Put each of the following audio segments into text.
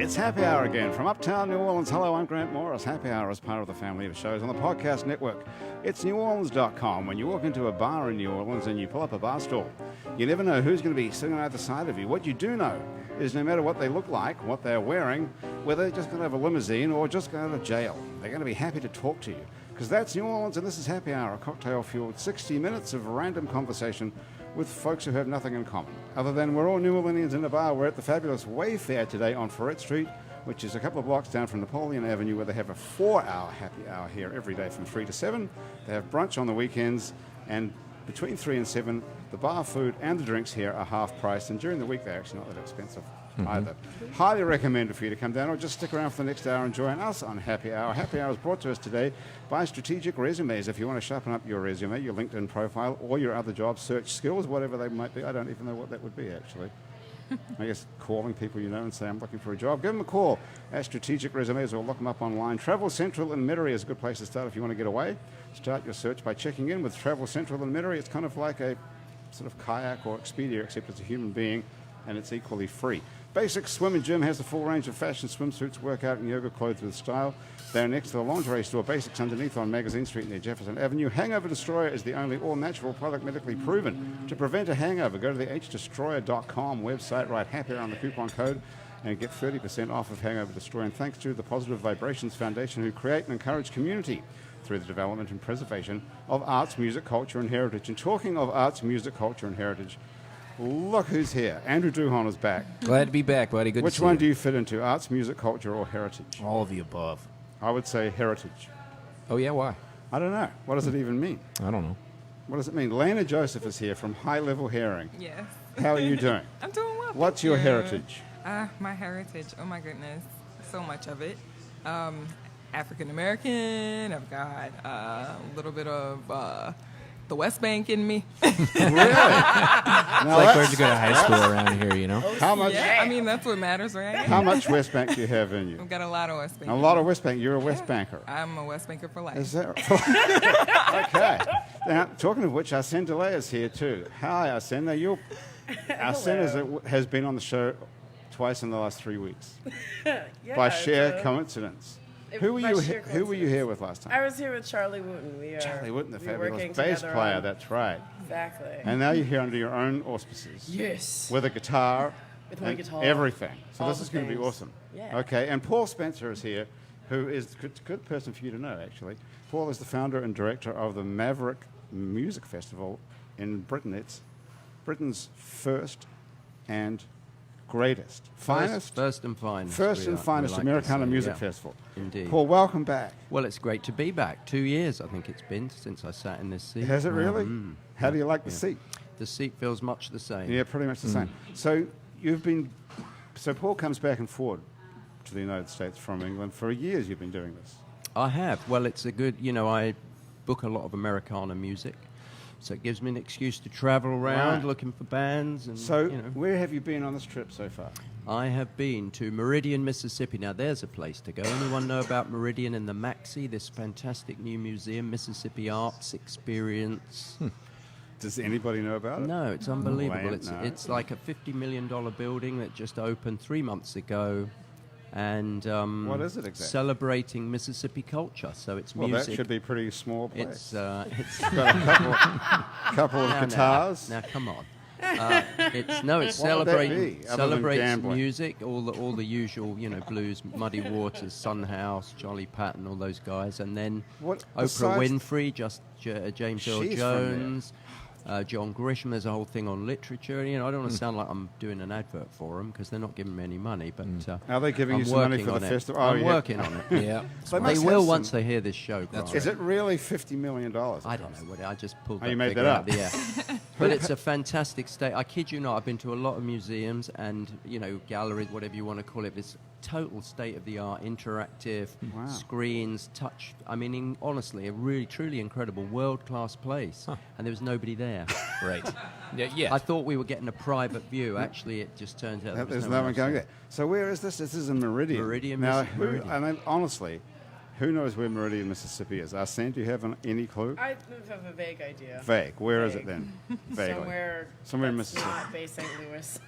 It's Happy Hour again from Uptown New Orleans. Hello, I'm Grant Morris. Happy Hour is part of the family of shows on the podcast network. It's neworleans.com. When you walk into a bar in New Orleans and you pull up a bar stool, you never know who's going to be sitting on either side of you. What you do know is no matter what they look like, what they're wearing, whether they're just going to have a limousine or just going to jail, they're going to be happy to talk to you. Because that's New Orleans, and this is Happy Hour, a cocktail-fueled 60 minutes of random conversation with folks who have nothing in common. Other than we're all New Orleanians in a bar. We're at the fabulous Wayfair today on Ferret Street, which is a couple of blocks down from Napoleon Avenue, where they have a 4-hour happy hour here every day from 3 to 7. They have brunch on the weekends, and between 3 and 7, the bar food and the drinks here are half price, and during the week they're actually not that expensive either. Highly recommended for you to come down or just stick around for the next hour and join us on Happy Hour. Happy Hour is brought to us today by Strategic Resumes. If you want to sharpen up your resume, your LinkedIn profile, or your other job search skills, whatever they might be. I don't even know what that would be, actually. I guess calling people you know and say, I'm looking for a job. Give them a call at Strategic Resumes or look them up online. Travel Central in Metairie is a good place to start if you want to get away. Start your search by checking in with Travel Central in Metairie. It's kind of like a sort of kayak or Expedia, except it's a human being and it's equally free. Basics Swim and Gym has a full range of fashion swimsuits, workout and yoga clothes with style. They're next to the lingerie store Basics underneath on Magazine Street near Jefferson Avenue. Hangover Destroyer is the only all-natural product medically proven to prevent a hangover. Go to the hdestroyer.com website, write Happy on the coupon code, and get 30% off of Hangover Destroyer. And thanks to the Positive Vibrations Foundation, who create and encourage community through the development and preservation of arts, music, culture, and heritage. And talking of arts, music, culture, and heritage, look who's here. Andrew Duhon is back. Glad to be back, buddy. Good Which to see one you. do you fit into, arts, music, culture, or heritage? All of the above. I would say heritage. Oh, yeah? Why? I don't know. What does it even mean? I don't know. What does it mean? Lana Joseph is here from High Level Hearing. Yes. How are you doing? I'm doing well. What's thank your you. heritage? My heritage, oh my goodness, so much of it. African American, I've got a little bit of the West Bank in me. Really? It's like where'd you go to high school around here, you know? How much? Yeah, I mean, that's what matters, right? How much West Bank do you have in you? I've got a lot of West Bank. A lot of West Bank. You're a West Banker. I'm a West Banker for life. Is that right? Okay. Now, talking of which, Arséne DeLay is here too. Hi, Arséne. Now, Arséne has been on the show twice in the last 3 weeks. Yeah, by sheer coincidence. Who were you here with last time? I was here with Charlie Wooten. Charlie Wooten, the we're fabulous working bass together player. on- That's right. Exactly. And now you're here under your own auspices. Yes. With a guitar. With my and guitar. Everything. So All this the is going to be things. awesome. Yeah. Okay, and Paul Spencer is here, who is a good person for you to know, actually. Paul is the founder and director of the Maverick Music Festival in Britain. It's Britain's first and greatest, finest, First and finest. first and finest Americana Music yeah. Festival. Indeed. Paul, welcome back. Well, it's great to be back. 2 years, I think it's been, since I sat in this seat. Has it really? How do you like the Yeah. seat? The seat feels much the same. Yeah, pretty much the same. So so Paul comes back and forward to the United States from England. For years you've been doing this. I have. Well, it's a good, I book a lot of Americana music, so it gives me an excuse to travel around Right. looking for bands. And, So where have you been on this trip so far? I have been to Meridian, Mississippi. Now, there's a place to go. Anyone know about Meridian and the Maxi, this fantastic new museum, Mississippi Arts Experience? Does anybody know about it? No, it's unbelievable. No. It's like a $50 million building that just opened 3 months ago. And What is it exactly? celebrating Mississippi culture. So it's Well, music. that should be a pretty small place. It's got a couple of guitars. Now, come on. It's What would that celebrating be, other than celebrates gambling? music, all the usual, blues, Muddy Waters, Son House, Charlie Patton, all those guys, and then What- Oprah besides- Winfrey, James Earl She's from there. Jones. John Grisham. There's a whole thing on literature. I don't want to sound like I'm doing an advert for them because they're not giving me any money. But Are they giving I'm you some money working for on the it. festival? I'm yeah. working on it. Yeah. So They must will have once some- they hear this show. Brian. Is it really $50 million? I don't know what I just pulled. Oh, that you made figure that out up. of the air. But it's a fantastic state. I kid you not. I've been to a lot of museums and galleries, whatever you want to call it. This total state of the art, interactive Wow. screens, touch. I mean, honestly, a really truly incredible world class place. And there was nobody there. Right. Yeah. I thought we were getting a private view. Actually, it just turns out There's there was no one else going there. So where is this? This is in Meridian. Meridian, Now, Meridian. I mean, honestly, Who knows where Meridian, Mississippi is? Arséne, do you have any clue? I have a vague idea. Vague. Where is it Vague. then? Vaguely. Somewhere in that's Mississippi. not Bay St. Louis.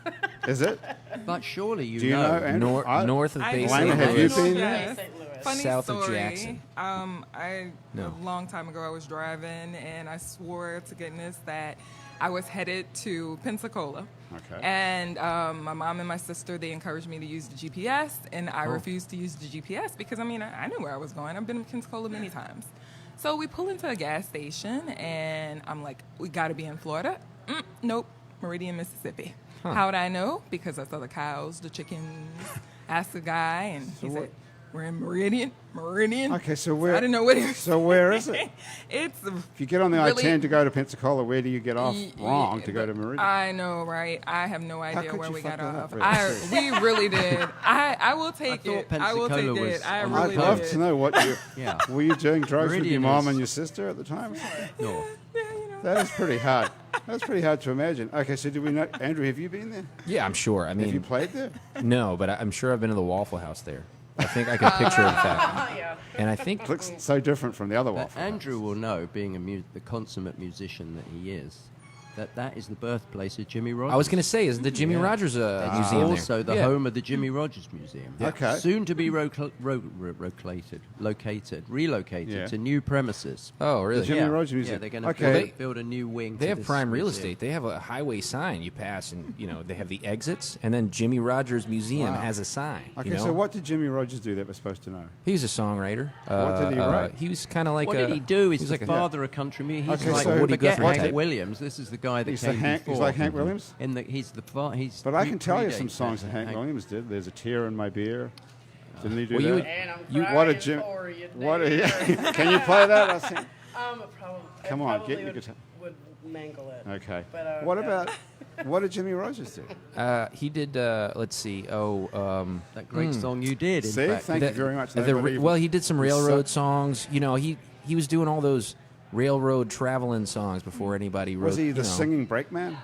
Is it? But surely you Do you know, Andrew? North of Bay Lana, St. have you Louis. been Bay there? St. Louis. Funny South of story. Jackson. A long time ago, I was driving and I swore to goodness that I was headed to Pensacola. Okay. And my mom and my sister, they encouraged me to use the GPS, and I refused to use the GPS because, I knew where I was going. I've been to Pensacola many times. So we pull into a gas station, and I'm like, we got to be in Florida. Nope, Meridian, Mississippi. How would I know? Because I saw the cows, the chickens. Asked the guy, and he said, we're in Meridian. Okay, so where? I didn't know what he was So where is it? It's If you get on the really, I-10 to go to Pensacola, where do you get off wrong to go to Meridian? I know, right? I have no idea could where you we fuck got that off. up, really? We really did. I will take it. thought I will take Pensacola it. was I on the really I'd love did. to know what you... Yeah. Were you doing drugs with your Meridian mom is- and your sister at the time? No. Yeah, you know. That is pretty hard. That's pretty hard to imagine. Okay, so do we know... Andrew, have you been there? Yeah, I'm sure. I Have you mean, played there? no, but I'm sure I've been to the Waffle House there. I think I can picture it that. Yeah. And I think It looks so different from the other But Waffle Andrew will know, being the consummate musician that he is, that is the birthplace of Jimmy Rogers. I was going to say, isn't the Jimmy Rogers It's museum there? also the Yeah. home of the Jimmy Rogers Museum. Okay. Soon to be relocated Yeah. to new premises. Oh, really? The Jimmy yeah. Rogers Museum. Yeah, they're going to Okay. build a new wing. They to have this prime real museum. estate. They have a highway sign you pass, and they have the exits, and then Jimmy Rogers Museum Wow. has a sign. Okay, so what did Jimmy Rogers do that we're supposed to know? He was a songwriter. What did he write? He was kind of like What a. did he do? He's was the like a- father of country music. He's Okay, like so forget Guthrie Hank type. Williams. This is the guy that He's came he's before. like Hank Williams? He's the he's. But I can tell you predates some songs that Hank Williams did. There's a tear in my beer. Didn't he do Well, you that? would- And I'm You- crying what a Jim- for you, What a, dear. can you play that? I think. Probably. Come I on, probably get your would, guitar. would mangle it. Okay. But, What yeah. about what did Jimmy Rogers do? He did. Let's see. That great song you did. In See, fact. thank you very much. The Nobody even- well, he did some railroad So- songs. He was doing all those railroad traveling songs before anybody wrote. Was he the you know. singing brakeman?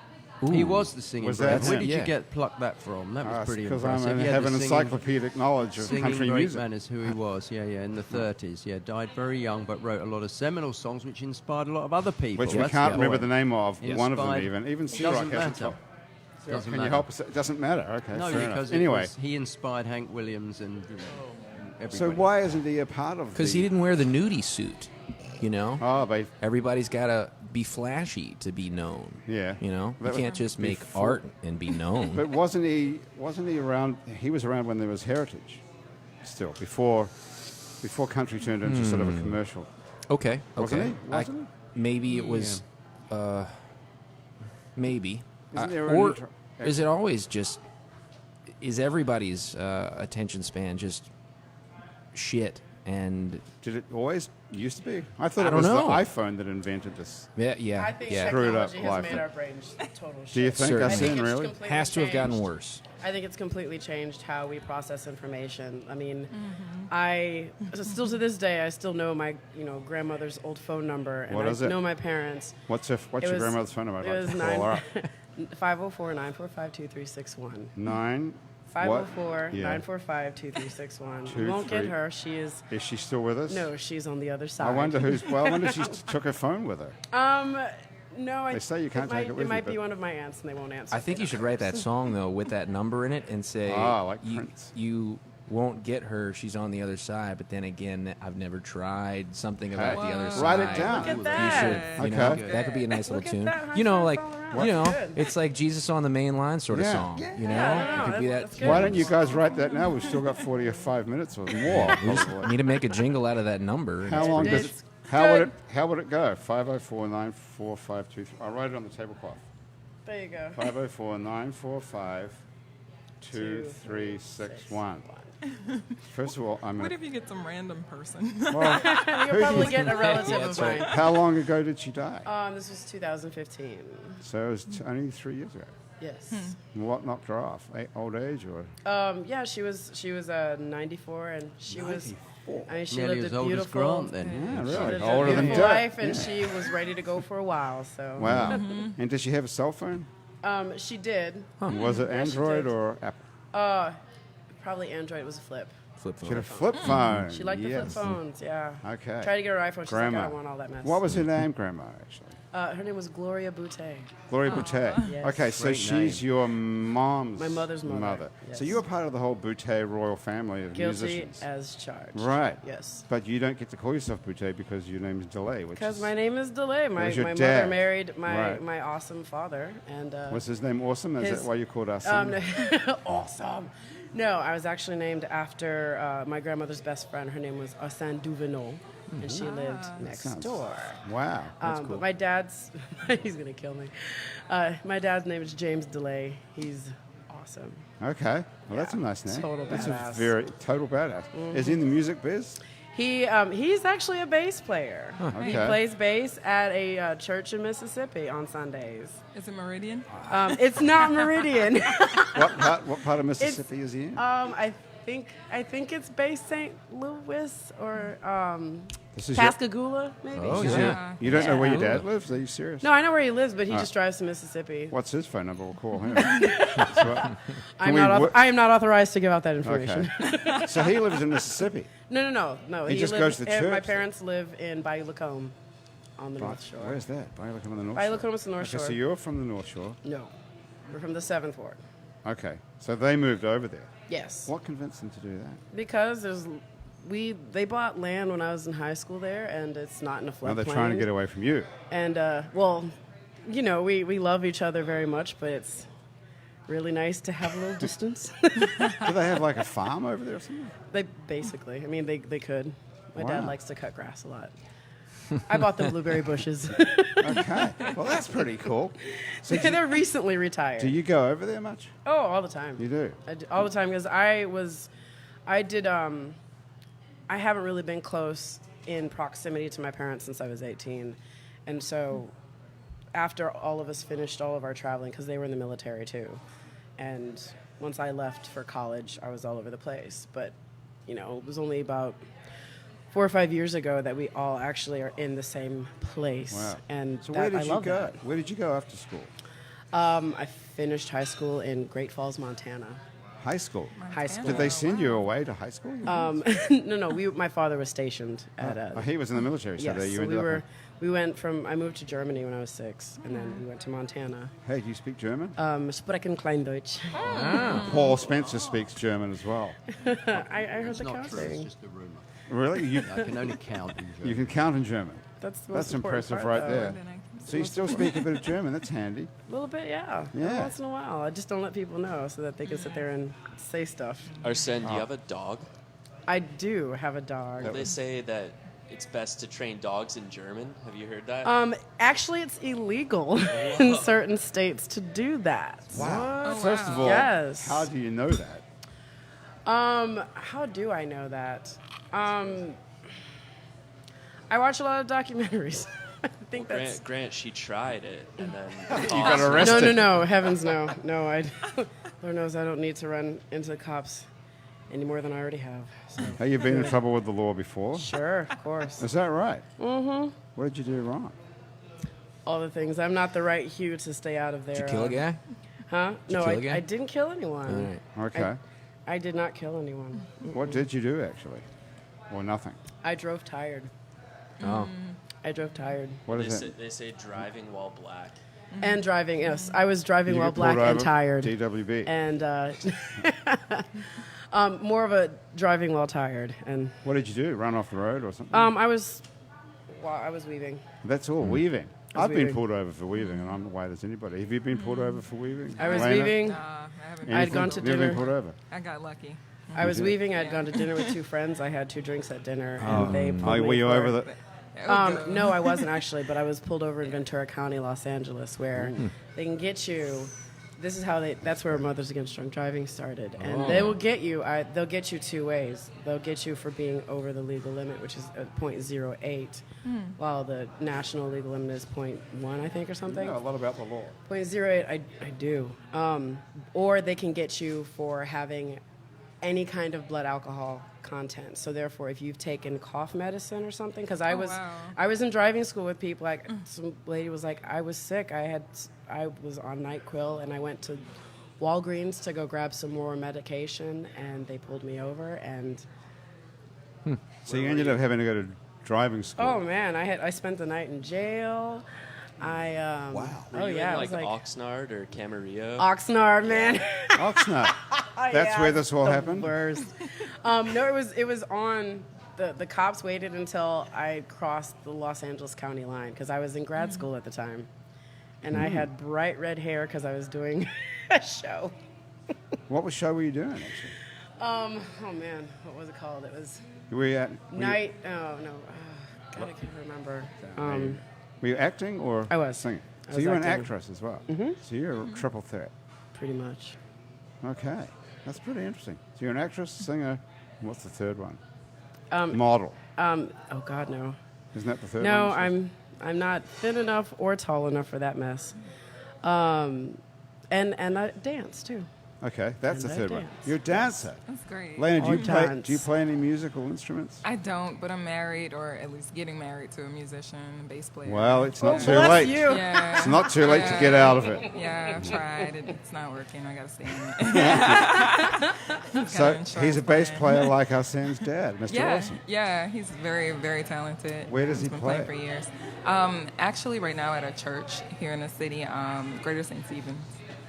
He Ooh. was the singing. Was brother. that Where him? did Yeah. you get plucked that from? That was pretty Because impressive. I He had have the an singing- encyclopedic knowledge of Singing country great music. man is who he was. Yeah, in the 30s. Yeah, died very young, but wrote a lot of seminal songs which inspired a lot of other people. Which we That's can't the remember point. the name of. He One of them inspired- even. Doesn't Xerox hasn't matter. told. Doesn't Can you matter. help us? It doesn't matter. Okay. No, fair because enough. Anyway, he inspired Hank Williams and everybody. so why isn't he a part of? Because the- he didn't wear the nudie suit. Oh, they. Everybody's got to be flashy to be known. Yeah. You That can't just make before- art and be known. But wasn't he around? He was around when there was Heritage, still before country turned into sort of a commercial. Okay. Wasn't okay. he? Wasn't he? Maybe it was. Maybe. Isn't there or an is it always just? Is everybody's attention span just shit? And Did it always used to be? I thought I it was don't the know. iPhone that invented this. yeah, I think yeah. Screwed up technology has life. made our brains total shit. Do you think Certainly. that's I think in it's really? completely Has to have gotten changed. worse. I think it's completely changed how we process information. I mean, Mm-hmm. still to this day, I still know my grandmother's old phone number, and What is I it? know my parents. What's your grandmother's phone number? I'd It like was to call her up. 504-945-2361. 9. 504-945-2361. You won't get 23. her. She is. Is she still with us? No, she's on the other side. I wonder who's. Well, I wonder if she took her phone with her. No, They say you can't take it with It you, might but- be one of my aunts, and they won't answer. I think you should write that song though with that number in it and say like you, Prince. you won't get her. She's on the other side. But then again, I've never tried something about Hey, the other side. write it down. Look at You that. should, Okay. that could be a nice Look little at tune. that. High You know, five like all around. it's Good. like Jesus on the main line sort of Yeah. song. Yeah, You know, yeah, it could be that's that. good. Why don't you guys write that now? We've still got 45 minutes or more. We just probably. need to make a jingle out of that number. How long does It's it? How would it? good. How would it go? 504-945-23. I'll write it on the tablecloth. There you go. 504-945-2361. First of all, What if you get some random person? well, You'll probably get a relative of that's mine. how long ago did she die? This was 2015. So it was only 3 years ago. Yes. What knocked her off? Old age or? Yeah, she was 94, and she was. I mean, she Nearly lived as a old as beautiful. Grant then. Yeah, She really. lived Older a than beautiful Jack. life, and she was ready to go for a while. So. Wow. And did she have a cell phone? She did. Was it Yeah, she Android did. or Apple? Probably Android was a flip. Flip phone. She had a flip phone. She liked the flip phones, yeah. Okay. Tried to get her iPhone. She's Grandma. like, I don't want all that mess. What was her name, Grandma, actually? Her name was Gloria Boutte. Gloria Boutte. Yes. Okay, so Great she's name. your mom's My mother's mother, yes. So you're part of the whole Boutte royal family of Guilty musicians. as charged. Right. Yes. But you don't get to call yourself Boutte because your name is DeLay. Because my name is DeLay. My was your mother dad. married Right. my awesome father. And Was his name Awesome? Is that why you called Arséne? awesome. No, I was actually named after my grandmother's best friend. Her name was Arséne Duvenot, and she lived next sounds- door. Wow, that's cool. But my dad's, he's going to kill me. My dad's name is James DeLay. He's awesome. Okay, well that's a nice name. Total that's badass. a very total badass. Is he in the music biz? He's actually a bass player. He Okay. plays bass at a church in Mississippi on Sundays. Is it Meridian? It's not Meridian. What part of Mississippi is he in? I think it's based St. Louis or This is your- Pascagoula, maybe. Oh, Is yeah. it- You don't know where your Yeah. dad lives? Are you serious? No, I know where he lives, but he just drives to Mississippi. What's his phone number? We'll call him. That's right. I we am not authorized to give out that information. Okay. So he lives in Mississippi. No. He just goes to church? My parents live in Bayou Lacombe on the North Shore. Where's that? Bayou Lacombe on the North Bayou Shore. Lacombe is the North Okay, Shore. so you're from the North Shore. No, we're from the 7th Ward. Okay, so they moved over there. Yes. What convinced them to do that? Because they bought land when I was in high school there, and it's not in a floodplain. Now they're trying to get away from you. And well, we love each other very much, but it's really nice to have a little distance. Do they have like a farm over there or something? They basically, they could. My Wow. dad likes to cut grass a lot. I bought the blueberry bushes. Okay, well that's pretty cool. So They're recently retired. do you go over there much? Oh, all the time. You do? I do, all the time because I haven't really been close in proximity to my parents since I was 18, and so after all of us finished all of our traveling, because they were in the military too, and once I left for college, I was all over the place. But it was only about 4 or 5 years ago that we all actually are in the same place. Wow. And So where did I you love go? that. Where did you go after school? I finished high school in Great Falls, Montana. High school. High school. Did they send you away to high school? No. My father was stationed at. He was in the military, so Yes, there you so ended up. I moved to Germany when I was 6, and then we went to Montana. Hey, do you speak German? Sprechen kein Deutsch. Paul Spencer speaks German as well. I heard It's the not true, it's counting. just a rumour. Really? I can only count in German. You can count in German. That's the most That's important impressive part, right though. there. So you still speak a bit of German. That's handy. A little bit, yeah. Yeah. Every once in a while. I just don't let people know so that they can sit there and say stuff. Arséne, do you have a dog? I do have a dog. They say that it's best to train dogs in German. Have you heard that? Actually, it's illegal in certain states to do that. Wow. Oh, First wow. of all, Yes. how do you know that? How do I know that? I watch a lot of documentaries. I think that's... Grant, she tried it, and then You got arrested. No, heavens no. No, Lord knows I don't need to run into the cops any more than I already have. So. Have you been in trouble with the law before? Sure, of course. Is that right? Mm-hmm. What did you do wrong? All the things. I'm not the right hue to stay out of there. Did you kill a guy? Huh? No, kill a guy? I didn't kill anyone. All right. Okay. I did not kill anyone. What did you do, actually? Or nothing? I drove tired. Oh. I drove tired. What is it? They say driving while black. And driving, yes. I was driving You while get pulled black and over? tired. DWB. And more of a driving while tired. And What did you do? Run off the road or something? I was weaving. That's all, weaving. was I've been weaving. pulled over for weaving, and I'm the way as anybody. Have you been pulled over for weaving? I was Lana? weaving. I haven't. I had gone to You've never dinner. been pulled over? I got lucky. I was did? weaving. I'd gone to dinner with 2 friends. I had 2 drinks at dinner, and they pulled me were you for- over the... No, I wasn't actually, but I was pulled over in Ventura County, Los Angeles, where they can get you. This is how that's where Mothers Against Drunk Driving started, and they will get you. They'll get you 2 ways. They'll get you for being over the legal limit, which is at .08, while the national legal limit is .1, I think, or something. You know a lot about the law. .08, I do. Or they can get you for having any kind of blood alcohol content. So therefore, if you've taken cough medicine or something, because I was in driving school with people. Like some lady was like, I was sick. I was on NyQuil, and I went to Walgreens to go grab some more medication, and they pulled me over. And So you ended up having to go to driving school. oh man, I spent the night in jail. Wow. Were Oh you yeah, in it was like like Oxnard or Camarillo? Oxnard, man. Oxnard. That's Yeah, where this all the happened? Worst. No, it was on. The cops waited until I crossed the Los Angeles County line because I was in grad school at the time, and I had bright red hair because I was doing a show. What show were you doing, actually? Oh man, what was it called? It was Were you, Night. Oh no, God, I can't remember. were you acting or I was. singing? I So was you're an acting. actress as well. Mm-hmm. So you're a triple threat. Pretty much. Okay. That's pretty interesting. So you're an actress, singer, and what's the third one? Model. Oh God, no. Isn't that the third No, one? I'm not thin enough or tall enough for that mess. And I dance too. Okay, that's the And I third one. dance. You're a dancer. That's great. Lana, I dance. do you play any musical instruments? I don't, but I'm married, or at least getting married to a musician, bass player. Well, it's not too Bless late. you. Yeah. It's not too late to get out of it. Yeah, I've tried. It's not working. I got to stay in it. So insurance he's a bass plan. player like Arséne's dad, Mr. Yeah, Awesome. yeah, he's very, very talented. Where does he He's been play? playing for years. Actually, right now at a church here in the city, Greater St. Stephen's.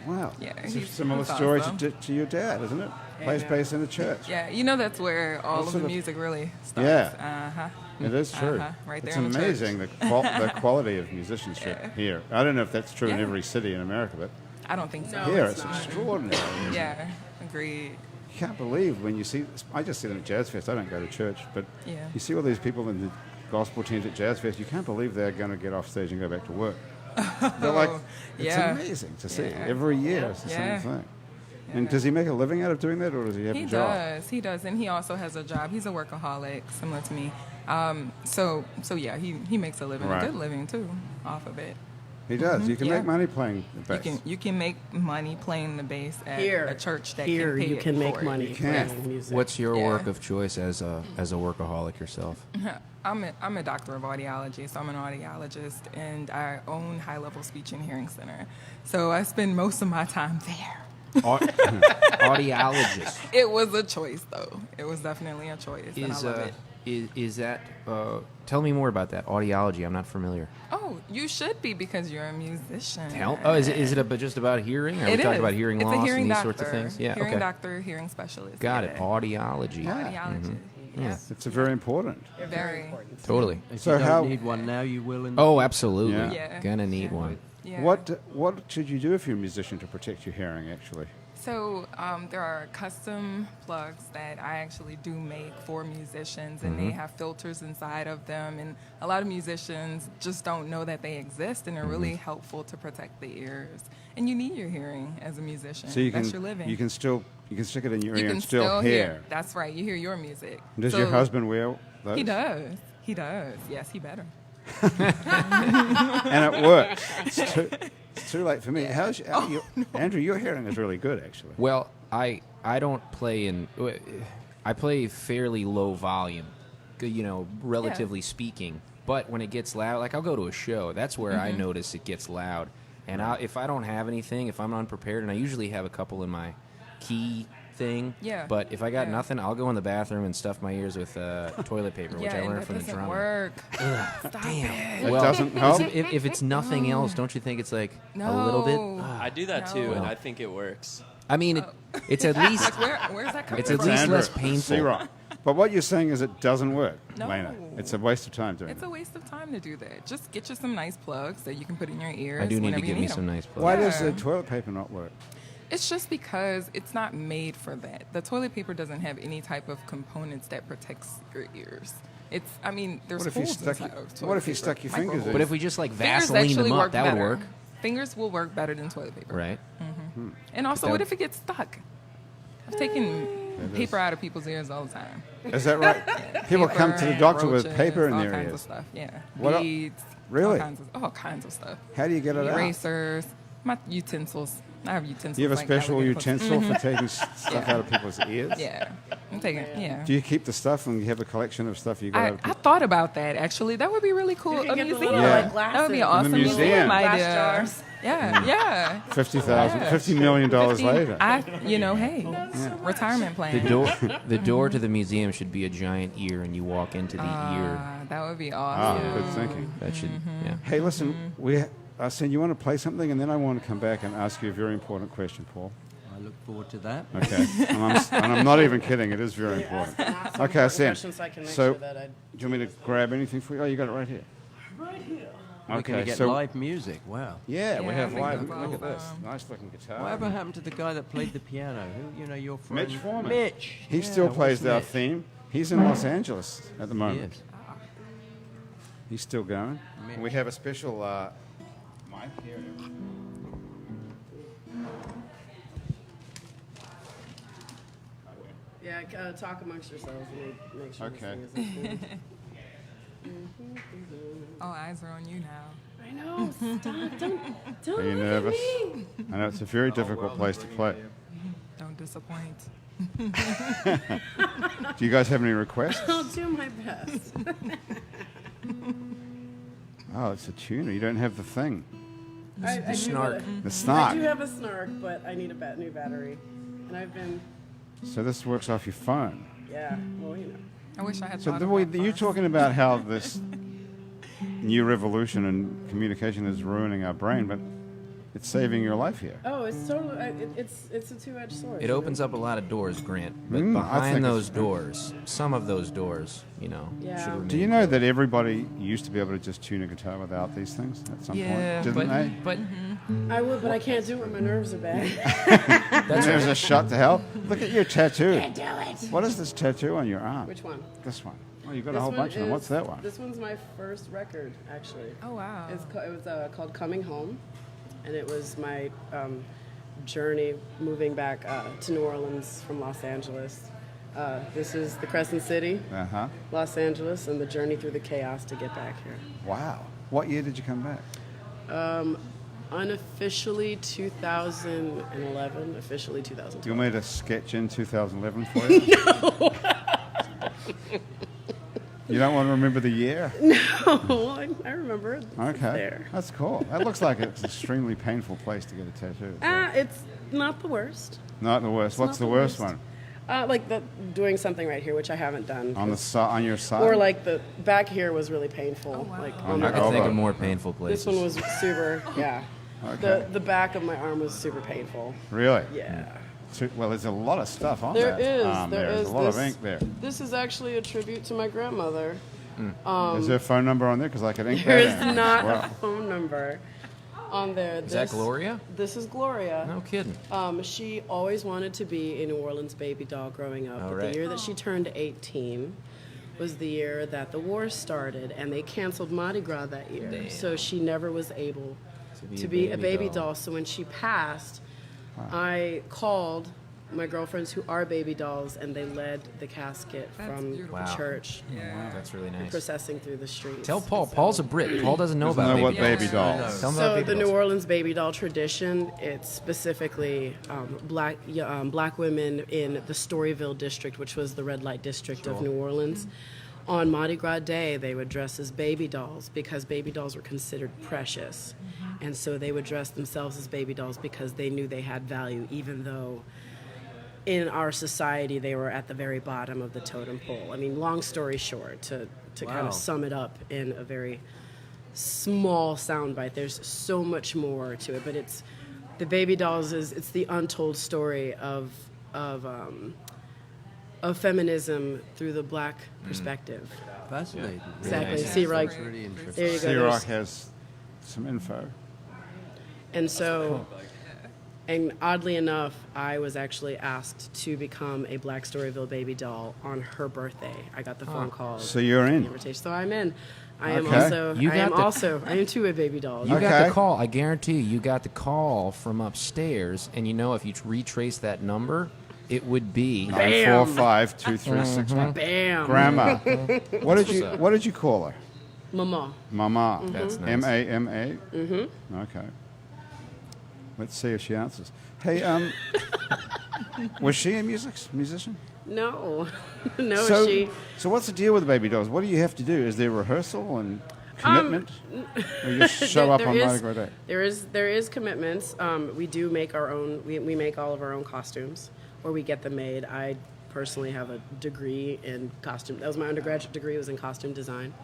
Wow. Yeah, It's a he's similar story awesome. to your dad, isn't it? Plays bass in the church. Yeah, you know that's where all of sort the of- music really starts. Yeah. Uh-huh. It is true. Right there It's in the church. amazing the quality of musicianship here. I don't know if that's true in Yeah. every city in America, but I don't think so. No. here it's it's not. extraordinary. Yeah, agreed. You can't believe when you see. I just see them at Jazz Fest. I don't go to church, but Yeah. you see all these people in the gospel teams at Jazz Fest. You can't believe they're going to get off stage and go back to work. They're like, it's yeah. amazing to see. Yeah. Every year it's the Yeah. same thing. And does he make a living out of doing that, or does he have He a job? does, and he also has a job. He's a workaholic, similar to me. So yeah, he makes a living, Right. a good living too, off of it. He does. You can Yeah. make money playing the bass. You can make money playing the bass at Here, a church that here can pay you it can make for it. money You can. playing music. What's your Yeah. work of choice as a workaholic yourself? I'm a doctor of audiology, so I'm an audiologist, and I own High Level Speech and Hearing Center. So I spend most of my time there. Audiologist. It was a choice, though. It was definitely a choice, and I love it. Is that? Tell me more about that audiology. I'm not familiar. Oh, you should be because you're a musician. Is it just about hearing? Or are we It talking is. about hearing It's loss a hearing and these doctor. sorts of things? Yeah. Hearing okay. doctor, hearing specialist. Got yeah. it. Audiology. Audiologist. Yeah. It's a very important. Very. Totally. If So you don't how- need one now, you will in the Oh, absolutely. Yeah. Yeah. Gonna need one. Yeah. What should you do if you're a musician to protect your hearing, actually? So there are custom plugs that I actually do make for musicians, and Mm-hmm. they have filters inside of them. And a lot of musicians just don't know that they exist, and they're Mm-hmm. really helpful to protect the ears. And you need your hearing as a musician. So you That's can your living. you can stick it in your You ear can and still hear. That's right. You hear your music. Does So your husband wear those? He does. He does. Yes, he better. And it works. It's too late for me. Andrew, your hearing is really good, actually. Well, I don't play in. I play fairly low volume, relatively speaking. But when it gets loud, like I'll go to a show, that's where I notice it gets loud. And if I don't have anything, if I'm unprepared, and I usually have a couple in my key thing. Yeah. But if I got Yeah. nothing, I'll go in the bathroom and stuff my ears with toilet paper, which Yeah, I and learned that from the doesn't drummer. work. Stop it. It doesn't help. If it's nothing else, don't you think it's like a little bit? No. I do that too, No. and I think it works. I mean, it's at least Where's that coming It's at from? least Sandra, less painful. Zero. But what you're saying is it doesn't work, No. Lena. It's a waste of time doing It's it. a waste of time to do that. Just get you some nice plugs that you can put in your ears. I do need to whenever you get me them. some nice plugs. Why does Yeah. the toilet paper not work? It's just because it's not made for that. The toilet paper doesn't have any type of components that protects your ears. There's What if you holes stuck? inside of toilet What if you paper. stuck your Micro fingers in? holes. But if we just like Fingers Vaseline actually them up, work that would better. work, Fingers will work better than toilet paper. right? And also, That- what if it gets stuck? I've taken paper out of people's ears all the time. Is that right? People come to the Paper, doctor with roaches, paper in all their kinds ears. of stuff. Yeah, What el- beads, Really? all kinds of stuff. How do you get it out? Erasers, my utensils. I have utensils. You have a like that special we can put- utensil for taking stuff Yeah. out of people's ears? Yeah, I'm taking. Yeah. Do you keep the stuff and you have a collection of stuff you got out of I thought about that actually. That would be really cool. You can A get the museum. little, like, That would be glasses. awesome In the museum. idea. Glass jars. Yeah. $50 million later. Retirement plan. The door to the museum should be a giant ear, and you walk into the ear. That would be awesome. Good thinking. That should, yeah. Hey, listen, Arséne, you want to play something, and then I want to come back and ask you a very important question, Paul. I look forward to that. Okay, and I'm not even kidding. It is very important. Okay, Arséne. So, do you want me to grab anything for you? Oh, you got it right here. Right here. We're going to get live music. Wow. Yeah, we have I think live. that's Look at this. awesome. Nice looking guitar. Whatever happened to the guy that played the piano? Who, your friend? Mitch Foreman. Mitch. He Yeah, still plays where's our Mitch? theme. He's in Los Angeles at the moment. Yes. He's still going. Mitch. And we have a special mic here. Yeah, talk amongst yourselves and make sure Okay. this thing isn't Oh, eyes are on you now. I know. Stop. Don't Are you look nervous? at me. I know it's a very difficult place to play. Don't disappoint. Do you guys have any requests? I'll do my best. Oh, it's a tuner. You don't have the thing. I do snark. have The I snark. do have a snark, but I need a new battery. And I've been, So this works off your phone. yeah, well, I wish I had So thought the of way that you're first. talking about how this new revolution in communication is ruining our brain, but it's saving your life here. Oh, it's totally. It's a two-edged sword. It opens up a lot of doors, Grant. But I think behind it's- those doors, some of those doors, Yeah. should remain. Do you know that everybody used to be able to just tune a guitar without these things at some Yeah, point? Didn't they? but I would, but I can't do it when my nerves are bad. There's a shot to hell. Look at your tattoo. Can't do it. What is this tattoo on your arm? Which one? This one. Oh, you've got a This whole one bunch of them. is- What's that one? This one's my first record, actually. Oh, wow. It was called Coming Home, and it was my journey moving back to New Orleans from Los Angeles. This is the Crescent City, Uh-huh. Los Angeles, and the journey through the chaos to get back here. Wow. What year did you come back? Unofficially 2011, officially Do 2012. you want me to sketch in 2011 for you? You don't want to remember the year? No, I remember. It's Okay. there. That's cool. That looks like it's an extremely painful place to get a tattoo. It's not the worst. Not the worst. What's not the the worst worst. one? Like doing something right here, which I haven't done. On the on your side? Or like the back here was really painful. Oh, wow. Like On on your I the, can think elbow. of more painful places. this one was super. Yeah. Okay. The back of my arm was super painful. Really? Yeah. Well, there's a lot of stuff on There that. is. There There is is. a lot of This- ink there. This is actually a tribute to my grandmother. Is there a phone number on there? Because I could ink There that is in. not Wow. a phone number on there. Is that Gloria? This is Gloria. No kidding. She always wanted to be a New Orleans baby doll growing up. Oh, But right. the year that she turned 18 was the year that the war started, and they canceled Mardi Gras that year. Damn. So she never was able to be a baby doll. So when she passed, I called my girlfriends who are baby dolls, and they led the casket That's from beautiful. the Wow. church, That's really nice. processing through the streets. Tell Paul. Paul's a Brit. Paul doesn't know Doesn't about know what baby baby dolls. dolls. Tell him So about the baby New dolls. Orleans baby doll tradition, it's specifically black women in the Storyville district, which was the red light district of New Orleans. On Mardi Gras Day, they would dress as baby dolls because baby dolls were considered precious. And so they would dress themselves as baby dolls because they knew they had value, even though in our society they were at the very bottom of the totem pole. I mean, long story short, to kind Wow. of sum it up in a very small soundbite. There's so much more to it, but it's the baby dolls it's the untold story of feminism through the black perspective. Fascinating. Exactly. nice. See, That's right really interesting. there you go. C-Rock There's- has some info. And so, and oddly enough, I was actually asked to become a Black Storyville baby doll on her birthday. I got the phone call. So you're the in. invitation. So I'm in. I am Okay. also. You got the- I am too a baby doll. You got Okay. the call. I guarantee you got the call from upstairs, and you know if you retrace that number, it would be 945-2361. Bam. Grandma. What did you call her? Mama. Mama. That's nice. M-A-M-A? Mm-hmm. Okay. Let's see if she answers. Hey, was she a musician? No. No, so, she. So what's the deal with the baby dolls? What do you have to do? Is there rehearsal and commitment? Or you just show up on Mardi Gras Day? There is commitments. We do make our own. We make all of our own costumes, or we get them made. I personally have a degree in costume. That was my undergraduate degree. Was in costume design.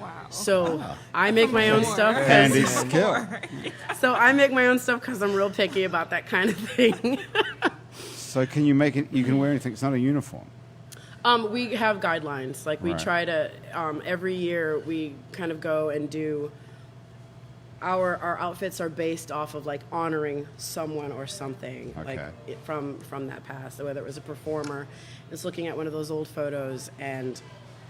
Wow. So I make my own stuff. Handy skill. So I make my own stuff because I'm real picky about that kind of thing. So can you make it? You can wear anything. It's not a uniform. We have guidelines. Like we Right. try to every year we kind of go and do. Our outfits are based off of like honoring someone or something like Okay. from that past. So whether it was a performer, it's looking at one of those old photos and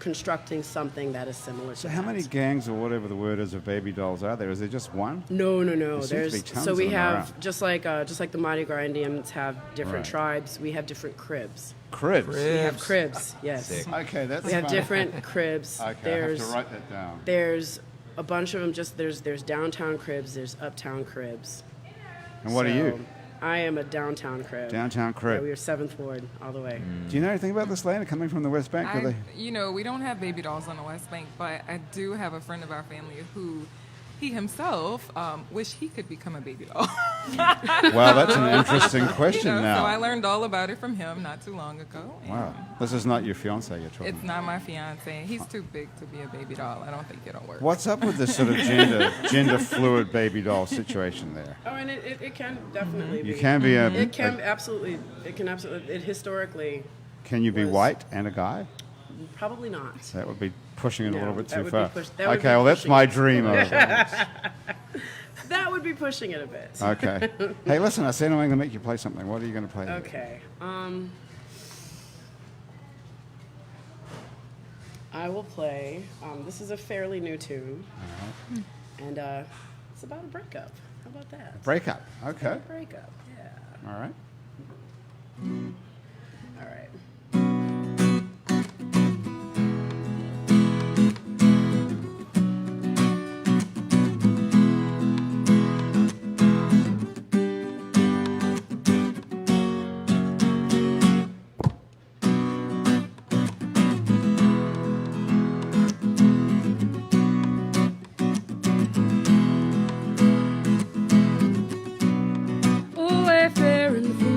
constructing something that is similar. So to how that. many gangs or whatever the word is of baby dolls are there? Is there just one? No. There seems to be tons So we of them have around. just like the Mardi Gras Indians have different Right. tribes. We have different cribs. Cribs. We have cribs. Yes. Sick. Okay, that's We have fine. different cribs. Okay, I There's have to write that down. there's a bunch of them. Just there's downtown cribs. There's uptown cribs. And what are So, you? I am a downtown crib. Downtown crib. Yeah, we are 7th Ward all the way. Do you know anything about this land coming from the West Bank? Do they? We don't have baby dolls on the West Bank, but I do have a friend of our family who, he himself, wish he could become a baby doll. Well, that's an interesting question now. So I learned all about it from him not too long ago. and Wow. This is not your fiance you're talking It's about. not my fiance. He's too big to be a baby doll. I don't think it'll work. What's up with this sort of gender fluid baby doll situation there? Oh, and it can definitely be. You can be a. It can absolutely. It historically. Can you be was- white and a guy? Probably not. That would be pushing it a No, little bit that too would far. be that would Okay, be well that's pushing my it. dream. Of it. That would be pushing it a bit. Okay. Hey, listen, I said I'm going to make you play something. What are you going to play? today? Okay. I will play. This is a fairly new tune, and it's about a breakup. How about that? Breakup. Okay. A breakup. Yeah. All right. All right. Wayfaring through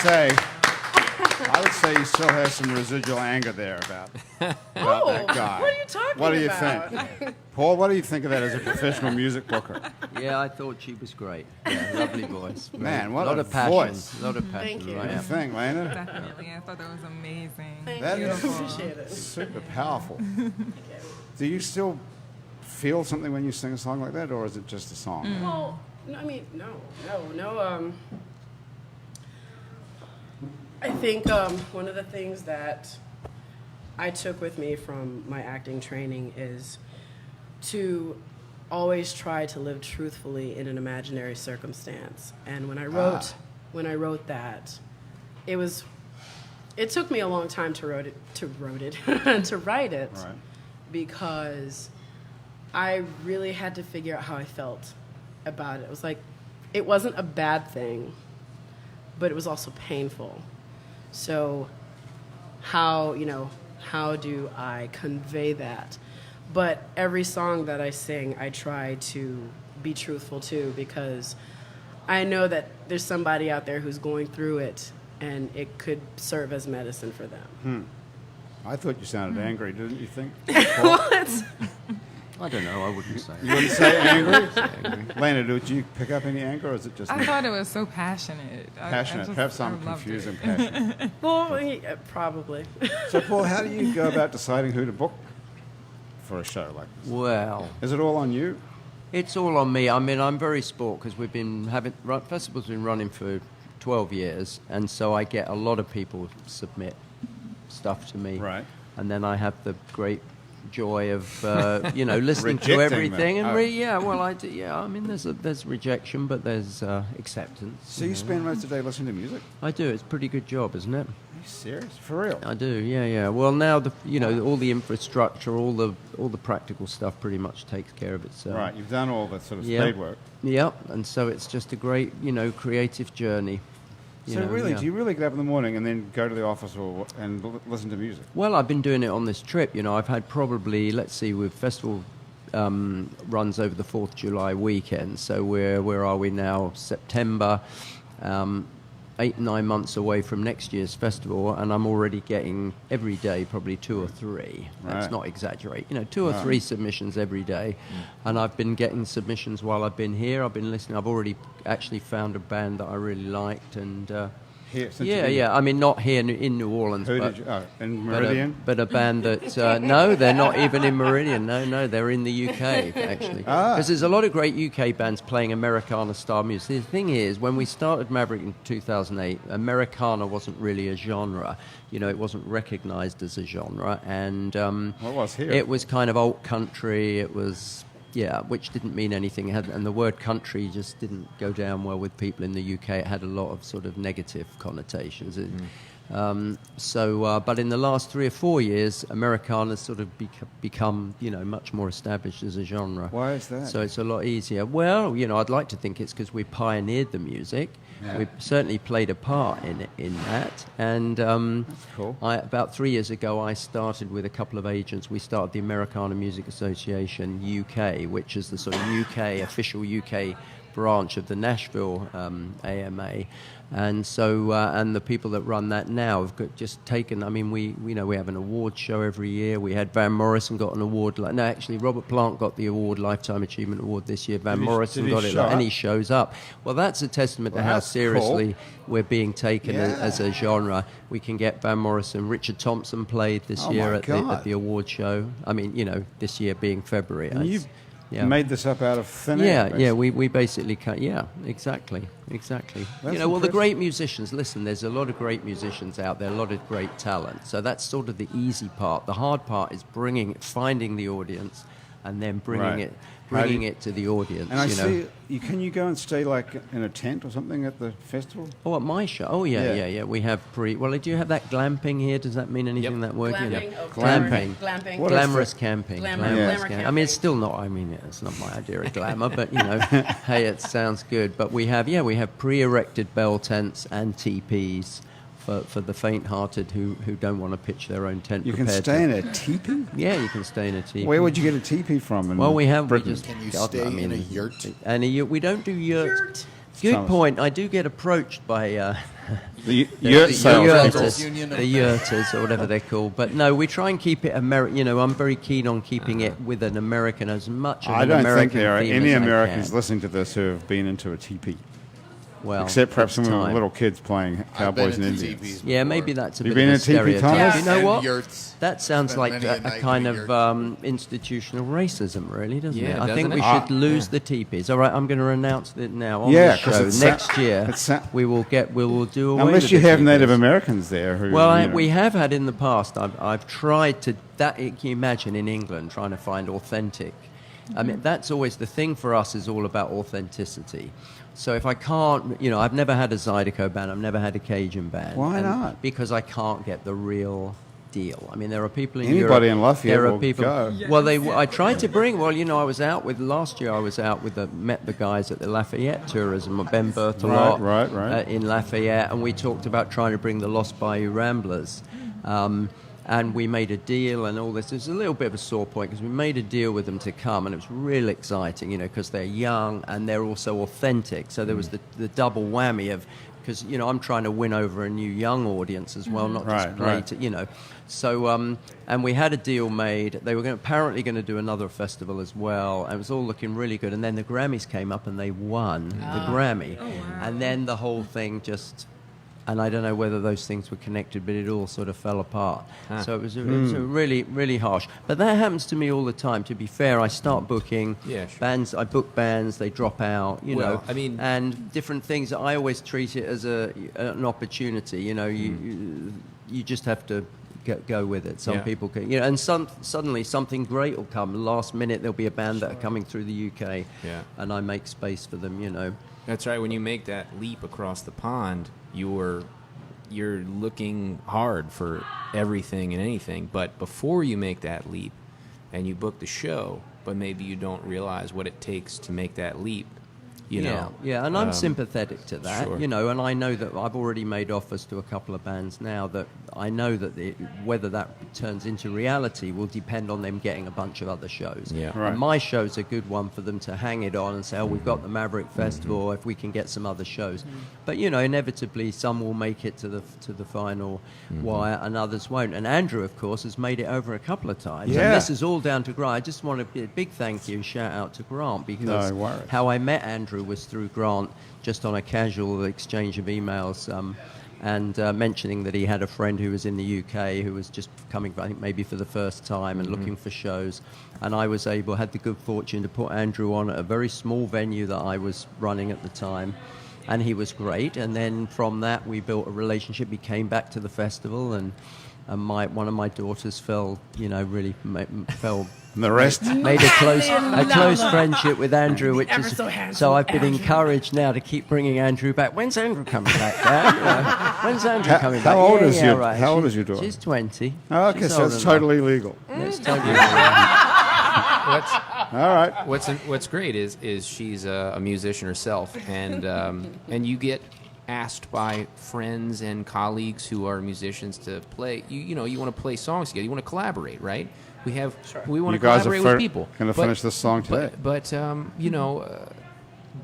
say you still have some residual anger there about that guy. What are you talking What do you about? think? Paul, what do you think of that as a professional music booker? Yeah, I thought she was great. Yeah, lovely voice. Man, what a lot a of passion. voice. A lot of passion. Thank you. What do you Right? think, Lana? Definitely. I thought that was amazing. That is Appreciate it. super powerful. Do you still feel something when you sing a song like that, or is it just a song? Well, no, I mean, no. I think one of the things that I took with me from my acting training is to always try to live truthfully in an imaginary circumstance. And when I wrote that, it took me a long time to write it, Right. because I really had to figure out how I felt about it. It was like, it wasn't a bad thing, but it was also painful. So how do I convey that? But every song that I sing, I try to be truthful to, because I know that there's somebody out there who's going through it, and it could serve as medicine for them. I thought you sounded angry, didn't you think? What? I don't know. I wouldn't say. You wouldn't say angry? Lana, did you pick up any anger, or is it just I thought it was so passionate. passionate? Perhaps I'm loved it. confusing passion. Well, yeah, probably. So, Paul, how do you go about deciding who to book for a show like this? Well, Is it all on you? it's all on me. I mean, I'm very sport because we've been festival's been running for 12 years, and so I get a lot of people submit stuff to me. Right. And then I have the great joy of listening to Rejecting everything them. and I do. Yeah, I mean, there's rejection, but there's acceptance. So you spend most of the day listening to music? I do. It's a pretty good job, isn't it? Are you serious? For real? I do. Yeah. Well, now all the infrastructure, all the practical stuff, pretty much takes care of itself. Right, you've done all the sort of Yeah. spade work. Yep. And so it's just a great, creative journey. So really, do you really get up in the morning and then go to the office and listen to music? Well, I've been doing it on this trip. I've had probably, let's see, with festival runs over the 4th of July weekend. So where are we now? September, 8-9 months away from next year's festival, and I'm already getting every day probably 2 or 3. That's Right. not exaggerate. 2 or 3 submissions every day, and I've been getting submissions while I've been here. I've been listening. I've already actually found a band that I really liked, and Here, since you've been- yeah. I mean, not here in New Orleans, Who but did you? Oh, in Meridian? but a band that no, they're not even in Meridian. No, they're in the UK actually. Because there's a lot of great UK bands playing Americana style music. The thing is, when we started Maverick in 2008, Americana wasn't really a genre. It wasn't recognised as a genre, and What was here? it was kind of alt country. It was. Yeah, which didn't mean anything. And the word country just didn't go down well with people in the UK. It had a lot of sort of negative connotations. But in the last 3 or 4 years, Americana's sort of become, much more established as a genre. Why is that? So it's a lot easier. Well, I'd like to think it's because we pioneered the music. Yeah. We certainly played a part in that. And That's cool. about 3 years ago, I started with a couple of agents. We started the Americana Music Association UK, which is the sort of official UK branch of the Nashville AMA. And so, and the people that run that now have just taken. I mean, we have an award show every year. We had Van Morrison got an award. No, actually, Robert Plant got the award, Lifetime Achievement Award this year. Van Morrison got it, and he shows up. Well, that's a testament to how that's seriously cool. we're being taken as a genre. We can get Van Morrison. Richard Thompson played this Oh, year my at God. the award show. I mean, this year being February. And you Yeah. made this up out of thin air. Yeah, we basically cut. Yeah, exactly. That's The impressive. great musicians. Listen, there's a lot of great musicians out there, a lot of great talent. So that's sort of the easy part. The hard part is finding the audience, and then bringing Right. it to the audience. And I see, can you go and stay like in a tent or something at the festival? Oh, at my show. Oh, yeah. We have Well, do you have that glamping here? Does that mean anything? That word? Glamping? Oh, Glamping. Glamping. What is Glamorous that? camping. Glamour- Glamorous glamour I mean, it's camping. still not. I mean, it's not my idea of glamour, but hey, it sounds good. But we have pre-erected bell tents and teepees for the faint-hearted who don't want to pitch their own tent. You can prepared stay to- in a teepee? Yeah, you can stay in a teepee. Where would you get a teepee from? Well, we Britain? just. Can you God, stay I mean, in a yurt? we don't do yurts. Good point. I do get approached by The yurt sales people. the yurters or whatever they're called. But no, we try and keep it American. You know, I'm very keen on keeping it with an American, as much of I an don't American think there are theme any as I Americans can. listening to this who have been into a teepee. Well, Except perhaps it's when we were time. little kids playing Cowboys and into Indians. teepees Yeah, before. maybe that's a You've bit been of a in teepee stereotype. tunnels? You know And what? yurts. That sounds Spent like many a a night kind in of yurts. institutional racism, really, doesn't Yeah, it? I think doesn't we it? should lose the teepees. All right, I'm going to announce it now on Yeah, the 'cause show. it's Next year, it's we will do away Unless with you the have Native teepees. Americans there who... Well, you know. we have had in the past. I've tried to. Can you imagine in England trying to find authentic? I mean, that's always the thing for us. Is all about authenticity. So if I can't, you know, I've never had a Zydeco band. I've never had a Cajun band. Why and not? Because I can't get the real deal. I mean, there are people in Anybody Europe. in Lafayette there are will people. go. Well, I tried to bring. Well, you know, I was out with last year. I was out with met the guys at the Lafayette Tourism, Ben Berthelot, Right. in Lafayette, and we talked about trying to bring the Lost Bayou Ramblers. And we made a deal and all this. It was a little bit of a sore point because we made a deal with them to come, and it was really exciting, you know, because they're young and they're also authentic. So there was the double whammy of, because, you know, I'm trying to win over a new young audience as well, not just play Right. to, you know. So, and we had a deal made. They were apparently going to do another festival as well. And it was all looking really good. And then the Grammys came up and they won the Grammy. Oh, wow. And then the whole thing just... And I don't know whether those things were connected, but it all sort of fell apart. So it was a really, really harsh. But that happens to me all the time. To be fair, I start booking bands. I book bands, they drop out. You know, I mean, and different things. I always treat it as an opportunity. You know, you just have to go with it. Some people can, you know, and suddenly something great will come. Last minute, there'll be a band that are coming through the UK, and I make space for them. You know. That's right. When you make that leap across the pond, you're looking hard for everything and anything. But before you make that leap, and you book the show, but maybe you don't realize what it takes to make that leap. You know. Yeah, and I'm sympathetic to that, sure. you know, and I know that I've already made offers to a couple of bands now that I know that whether that turns into reality will depend on them getting a bunch of other shows. Yeah. Right. And my show's a good one for them to hang it on and say, oh, we've got the Maverick Festival, if we can get some other shows. But, you know, inevitably some will make it to the final wire and others won't. And Andrew, of course, has made it over a couple of times. Yeah. And this is all down to Grant. I just want to be a big thank you, shout out to Grant, because No worries. how I met Andrew was through Grant, just on a casual exchange of emails, and mentioning that he had a friend who was in the UK who was just coming, I think maybe for the first time and looking for shows. And I had the good fortune to put Andrew on at a very small venue that I was running at the time. And he was great. And then from that, we built a relationship. He came back to the festival, and one of my daughters fell. And the rest? Made a close friendship with Andrew, which Ever is so handsome so I've been Andrew. encouraged now to keep bringing Andrew back. When's Andrew coming back, Dad? You know, when's Andrew coming back? How old is your- right. how old is your daughter? She's 20. Oh, okay, She's so old it's enough. totally legal. It's totally All right. What's great is she's a musician herself, and you get asked by friends and colleagues who are musicians to play. You know, you want to play songs together. You want to collaborate, right? We want You to guys collaborate are with people. going to finish this song today. But you know,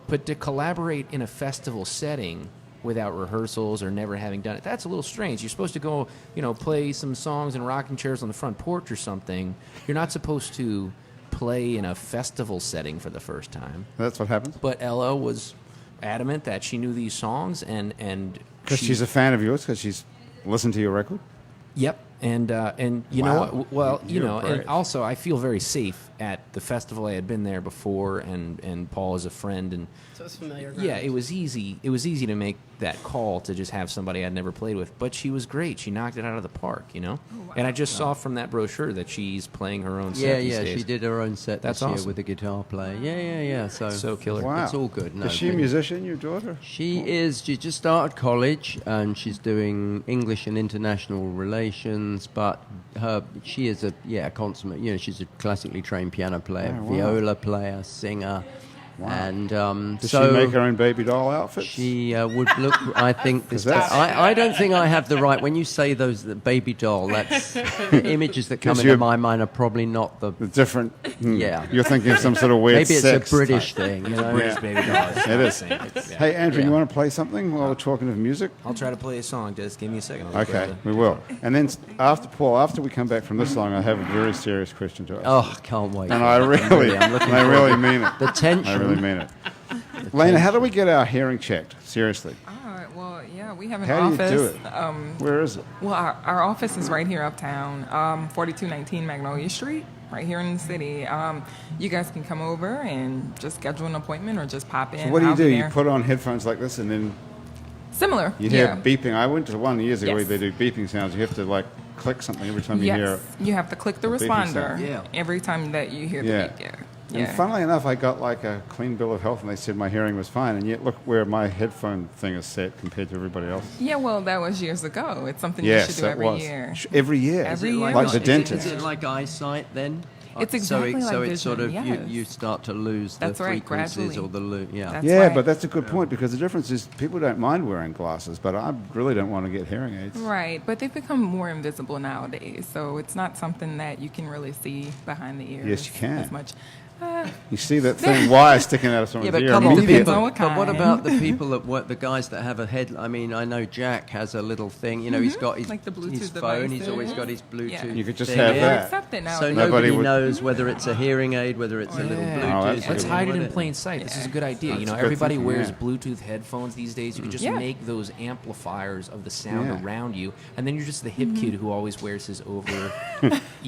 but to collaborate in a festival setting without rehearsals or never having done it, that's a little strange. You're supposed to go, you know, play some songs in rocking chairs on the front porch or something. You're not supposed to play in a festival setting for the first time. That's what happens? But Ella was adamant that she knew these songs, and Because she's a fan of yours, because she's listened to your record? Yep, and you Wow. know what? Well, you You're know, brave. and also I feel very safe at the festival. I had been there before, and Paul is a friend, and So it's familiar. yeah, it was easy. It was easy to make that call to just have somebody I'd never played with. But she was great. She knocked it out of the park, you know. And I just saw from that brochure that she's playing her own set these days. she did her own set That's this year awesome. with a guitar player. Yeah. So killer. Wow. It's all good. No, Is she a but- musician, your daughter? She just started college, and she's doing English and international relations. But she is a consummate. You know, she's a classically trained piano player, Oh, wow. viola player, singer. Wow. And Does so she make her own baby doll outfits? she would look. I think. that's- I don't think I have the right. When you say those, the baby doll, that's the images that come Gives into you- my mind are probably not the. The different. Yeah. You're thinking of some sort of weird Maybe it's sex a British type. thing. You know? British baby doll. It is. Hey, Andrew, Yeah. you want to play something while we're talking of music? I'll try to play a song. Just give me a second. I'll grab Okay, the- we will. And then after we come back from this song, I have a very serious question to ask. Oh, can't wait. And I I'm really mean it. The tension. I really mean it. Lana, how do we get our hearing checked? Seriously. Well, yeah, we have an How do office. you do it? Where is it? Well, our office is right here uptown, 4219 Magnolia Street, right here in the city. You guys can come over and just schedule an appointment or just pop in. So what do you I'll be do? You there. put on headphones like this and then Similar. you yeah. hear beeping. I went to one years ago where Yes. they do beeping sounds. You have to like click something every time you Yes. hear it. You have to click the a beeping responder sound. every time that you hear the Yeah. beep. Yeah. And Yeah. funnily enough, I got like a clean bill of health and they said my hearing was fine. And yet look where my headphone thing is set compared to everybody else. Yeah, well, that was years ago. It's something Yes, you should do that every was. year. Every year. Every Is it year. Like the Is it- dentist. Is it like eyesight then? It's exactly so like it's sort of vision, yes. you start to lose That's the right, frequencies gradually. or the That's Yeah, right. but that's a good point because the difference is people don't mind wearing glasses, but I really don't want to get hearing aids. Right, but they've become more invisible nowadays, so it's not something that you can really see behind the ears. Yes, you can. As much. You see that thin wire sticking out of someone's Yeah, but ear come on, immediately. Depends on what but what kind. about the people that work, the guys that have a head? I mean, I know Jack has a little thing. You know, he's got his, Like the Bluetooth his phone. He's devices. always got his Bluetooth. Yeah. You could just thing have in. that. Accept it now. So Nobody nobody would- knows whether it's a hearing aid, whether it's a little Yeah. Bluetooth. Oh, that's Let's good. hide it in What plain sight. This is a good idea. That's You know, good everybody thinking, wears yeah. Bluetooth headphones these days. You can just Yeah. make those amplifiers of the sound Yeah. around you, and then you're just the hip Mm-hmm. kid who always wears his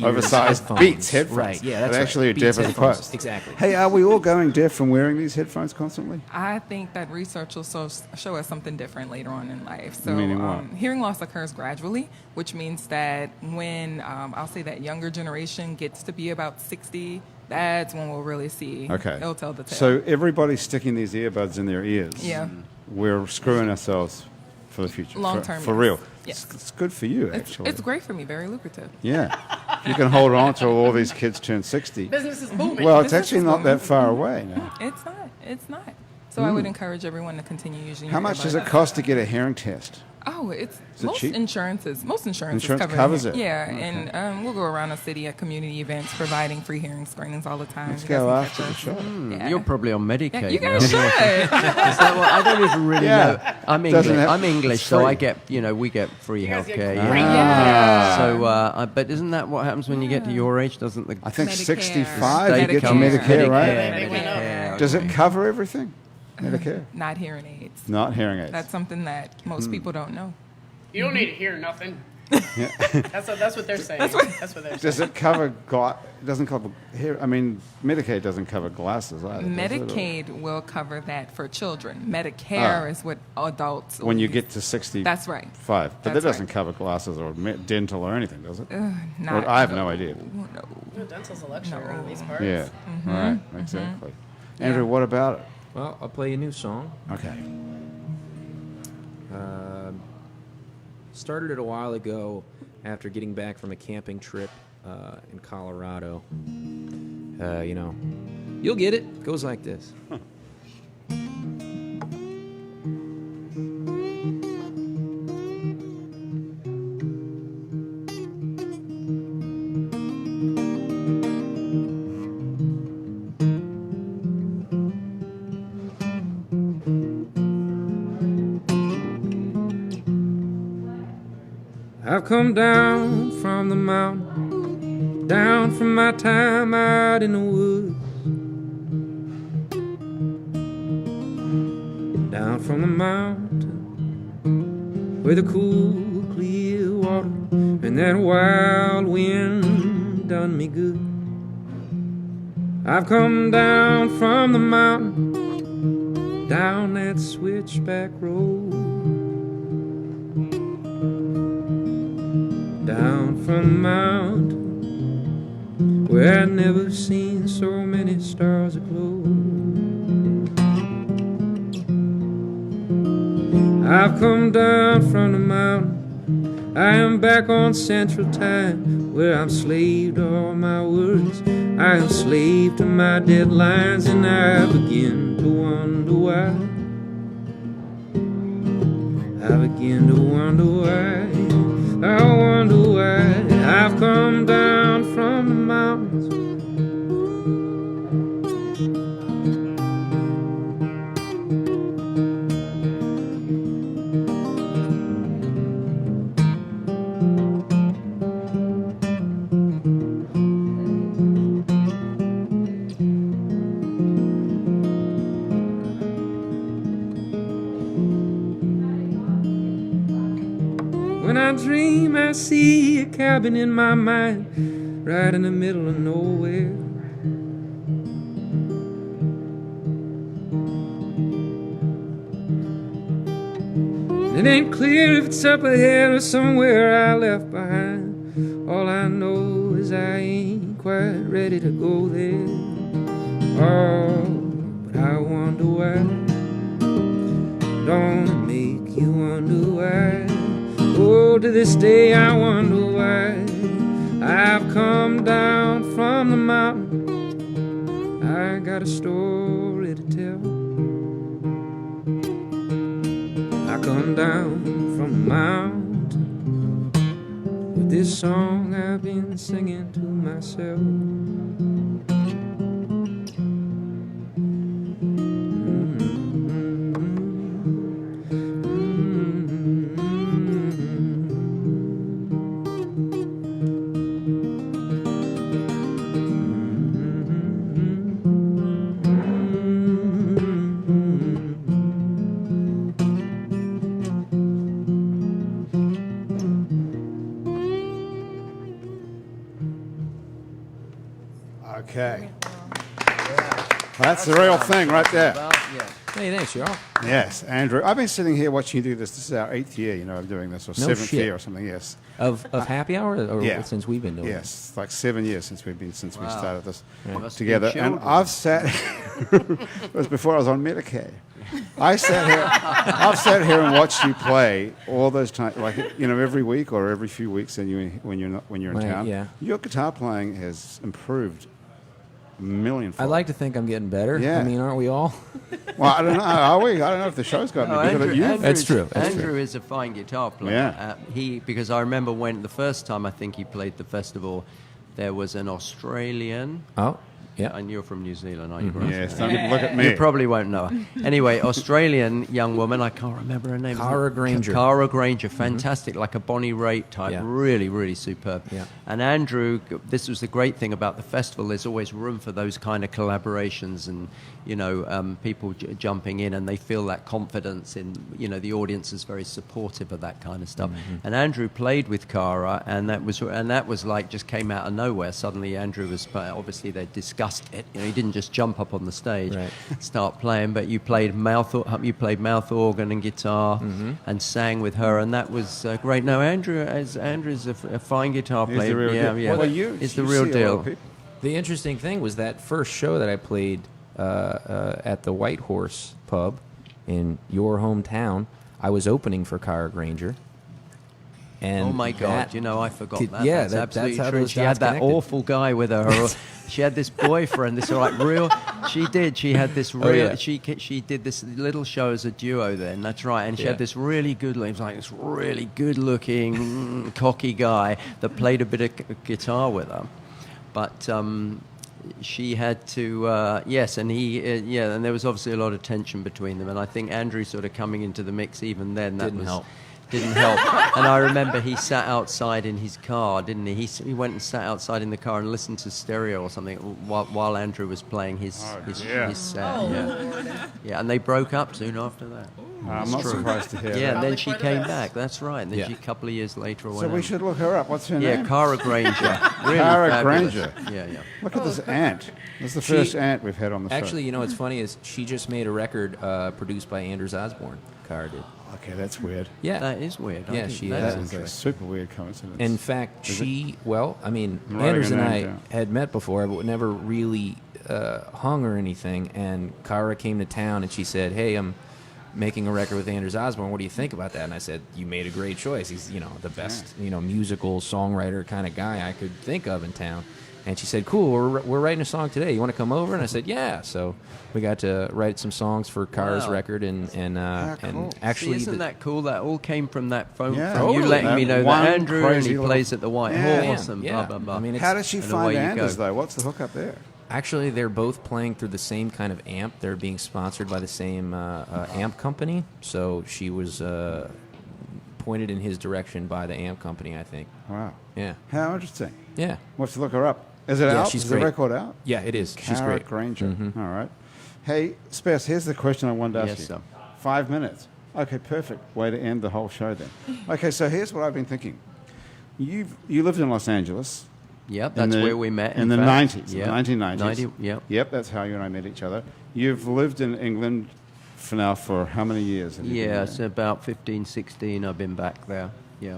Oversized headphones. Beats headphones. Right? Yeah, that's But right. actually, you're Beats deaf as a headphones. post. Exactly. Hey, are we all going deaf from wearing these headphones constantly? I think that research will show us something different later on in life. So, Meaning what? hearing loss occurs gradually, which means that when I'll say that younger generation gets to be about 60, that's when we'll really see. Okay. It'll tell the tale. So everybody's sticking these earbuds in their ears. Yeah. We're screwing ourselves for the future. Long term, For yes. real. Yes. It's good for you, it's, actually. it's great for me, very lucrative. Yeah. You can hold on till all these kids turn 60. Business is booming. Well, it's Business actually is not booming. that far away now. It's not. It's not. So I would encourage everyone to continue using. How your much does earbuds. it cost to get a hearing test? Oh, it's it most cheap? insurances. Most insurances Insurance cover covers it? Yeah, Okay. and we'll go around the city at community events providing free hearing screenings all the time. Let's You guys go can after catch the us. show. Yeah. You're probably on Medicaid. Yeah, you now. guys should. Is that what, I don't even really Yeah. know. I'm Doesn't English. have- I'm English, it's so free. I get we get free guys get healthcare. great Yeah. So, but isn't that what happens when you get to your age? Doesn't the I think Medicare. 65 you state get your comes- Medicare, right? They went up. Medicare. Does it cover everything? Medicare? Not hearing aids. Not hearing aids. That's something that most people don't know. You don't need to hear nothing. That's what they're saying. That's what they're saying. Does it cover it doesn't cover here? I mean, Medicaid doesn't cover glasses either. does it? Or- Medicaid will cover that for children. Medicare Oh. is what adults. When you get to 65. That's right. But that That's doesn't right. cover glasses or dental or anything, does it? Not, Well, I have no idea. No. Dental's a luxury around these parts. Yeah, Mm-hmm. right, exactly. Andrew, what about it? Well, I'll play a new song. Okay. Started it a while ago after getting back from a camping trip in Colorado. You'll get it. Goes like this. I've come down from the mountain, down from my time out in the woods, down from the mountain where the cool, clear water and that wild wind done me good. I've come down from the mountain, down that switchback road, down from the mountain where I'd never seen so many stars aglow. I've come down from the mountain I am back on Central Time, where I'm slave to all my worries. I am slave to my deadlines, and I begin to wonder why. I begin to wonder why. I wonder why I've come down from the mountains. When I dream, I see a cabin in my mind, right in the middle of nowhere. It ain't clear if it's up ahead or somewhere I left behind. All I know is I ain't quite ready to go there. Oh, but I wonder why. Don't it make you wonder why? Oh, to this day I wonder why I've come down from the mountain. I got a story to tell. I come down from the mountain with this song I've been singing to myself. Okay. That's the real thing right there. Hey, thanks, y'all. Yes, Andrew. I've been sitting here watching you do this. This is our 8th year, of doing this, or No 7th shit. year or something, yes. Of Happy Hour, or Yeah. since we've been doing it? Yes, like 7 years since we started this Must together. be And children. I've sat, it was before I was on Medicaid. I've sat here and watched you play all those times, like, every week or every few weeks when you're in Right, town. yeah. Your guitar playing has improved a millionfold. I'd like to think I'm getting better. Yeah. I mean, aren't we all? Well, I don't know. Are we? I don't know if the show's got me better than you. That's true. Andrew is a fine guitar player. Yeah. Because I remember when the first time I think he played the festival, there was an Australian. Oh, yeah. And you're from New Zealand, aren't you, Bryce? Yes, don't look at me. You probably won't know her. Anyway, Australian young woman, I can't remember her name. Cara Granger. Cara Granger, fantastic, like a Bonnie Raitt type, Yeah. really, really superb. Yeah. And Andrew, this was the great thing about the festival, there's always room for those kind of collaborations and, people jumping in, and they feel that confidence in, the audience is very supportive of that kind of stuff. And Andrew played with Cara, and that was like just came out of nowhere. Suddenly Andrew was, obviously they discussed it. He didn't just jump up on the stage, Right. start playing, but you played mouth organ and guitar, and sang with her, and that was great. No, Andrew's a fine guitar He's player. the real deal. Yeah. Well, It's you the real see a lot deal. of people. The interesting thing was that first show that I played at the White Horse pub in your hometown, I was opening for Cara Granger. And Oh my God! that- I forgot that. Yeah, that's absolutely that's how true. those She had dots that connected. awful guy with her. She had this boyfriend. This real. She did. She had this real. yeah. She did this little show as a duo. Then that's right. And she Yeah. had this really good. He was like this really good-looking, cocky guy that played a bit of guitar with her, but. She had to, yes, and and there was obviously a lot of tension between them, and I think Andrew sort of coming into the mix even then Didn't help. Didn't help. And I remember he sat outside in his car, didn't he? He went and sat outside in the car and listened to stereo or something while Andrew was playing his set. Yeah, and they broke up soon after that. I'm not surprised to hear Yeah, that. and then she came back. That's right. And then Yeah. a couple of years later or So whatever. we should look her up. What's her Yeah, name? Cara Granger. Really Cara fabulous. Granger. Yeah. Look at this ant. This is the first ant we've had on the show. Actually, what's funny is she just made a record produced by Anders Osborne. Cara did. Okay, that's weird. Yeah. That is weird. I Yeah, think she that is. That is is a interesting. super weird coincidence. In fact, Is it? Anders writing and her I name down. had met before, but never really hung or anything. And Cara came to town and she said, "Hey, I'm making a record with Anders Osborne. What do you think about that? And I said, you made a great choice. He's, the best, musical songwriter kind of guy I could think of in town. And she said, cool, we're writing a song today. You want to come over? And I said, yeah. So we got to write some songs for Carr's record. And cool. actually... Isn't that cool? That all came from that phone Yeah. from you Totally. letting me know that Andrew and crazy he little- plays at the White Horse and blah, blah, blah. I mean, How did she and find away you Anders, go. though? What's the hookup there? Actually, they're both playing through the same kind of amp. They're being sponsored by the same amp company. So she was pointed in his direction by the amp company, I think. Wow. Yeah. How interesting. Yeah. We'll have to look her up. Is it Yeah, out? she's Is great. the record out? Yeah, it is. She's Cara great. Granger. Mhm. All right. Hey, Spess, here's the question I wanted to ask Yes, you. sir. 5 minutes. Okay, perfect. Way to end the whole show then. Okay, so here's what I've been thinking. You lived in Los Angeles. Yep, in that's the- where we met. In the fact. 90s, Yep. the 1990s. Yep. Yep, that's how you and I met each other. You've lived in England for how many years? Have you been Yeah, there? so about 15, 16 I've been back there. Yeah.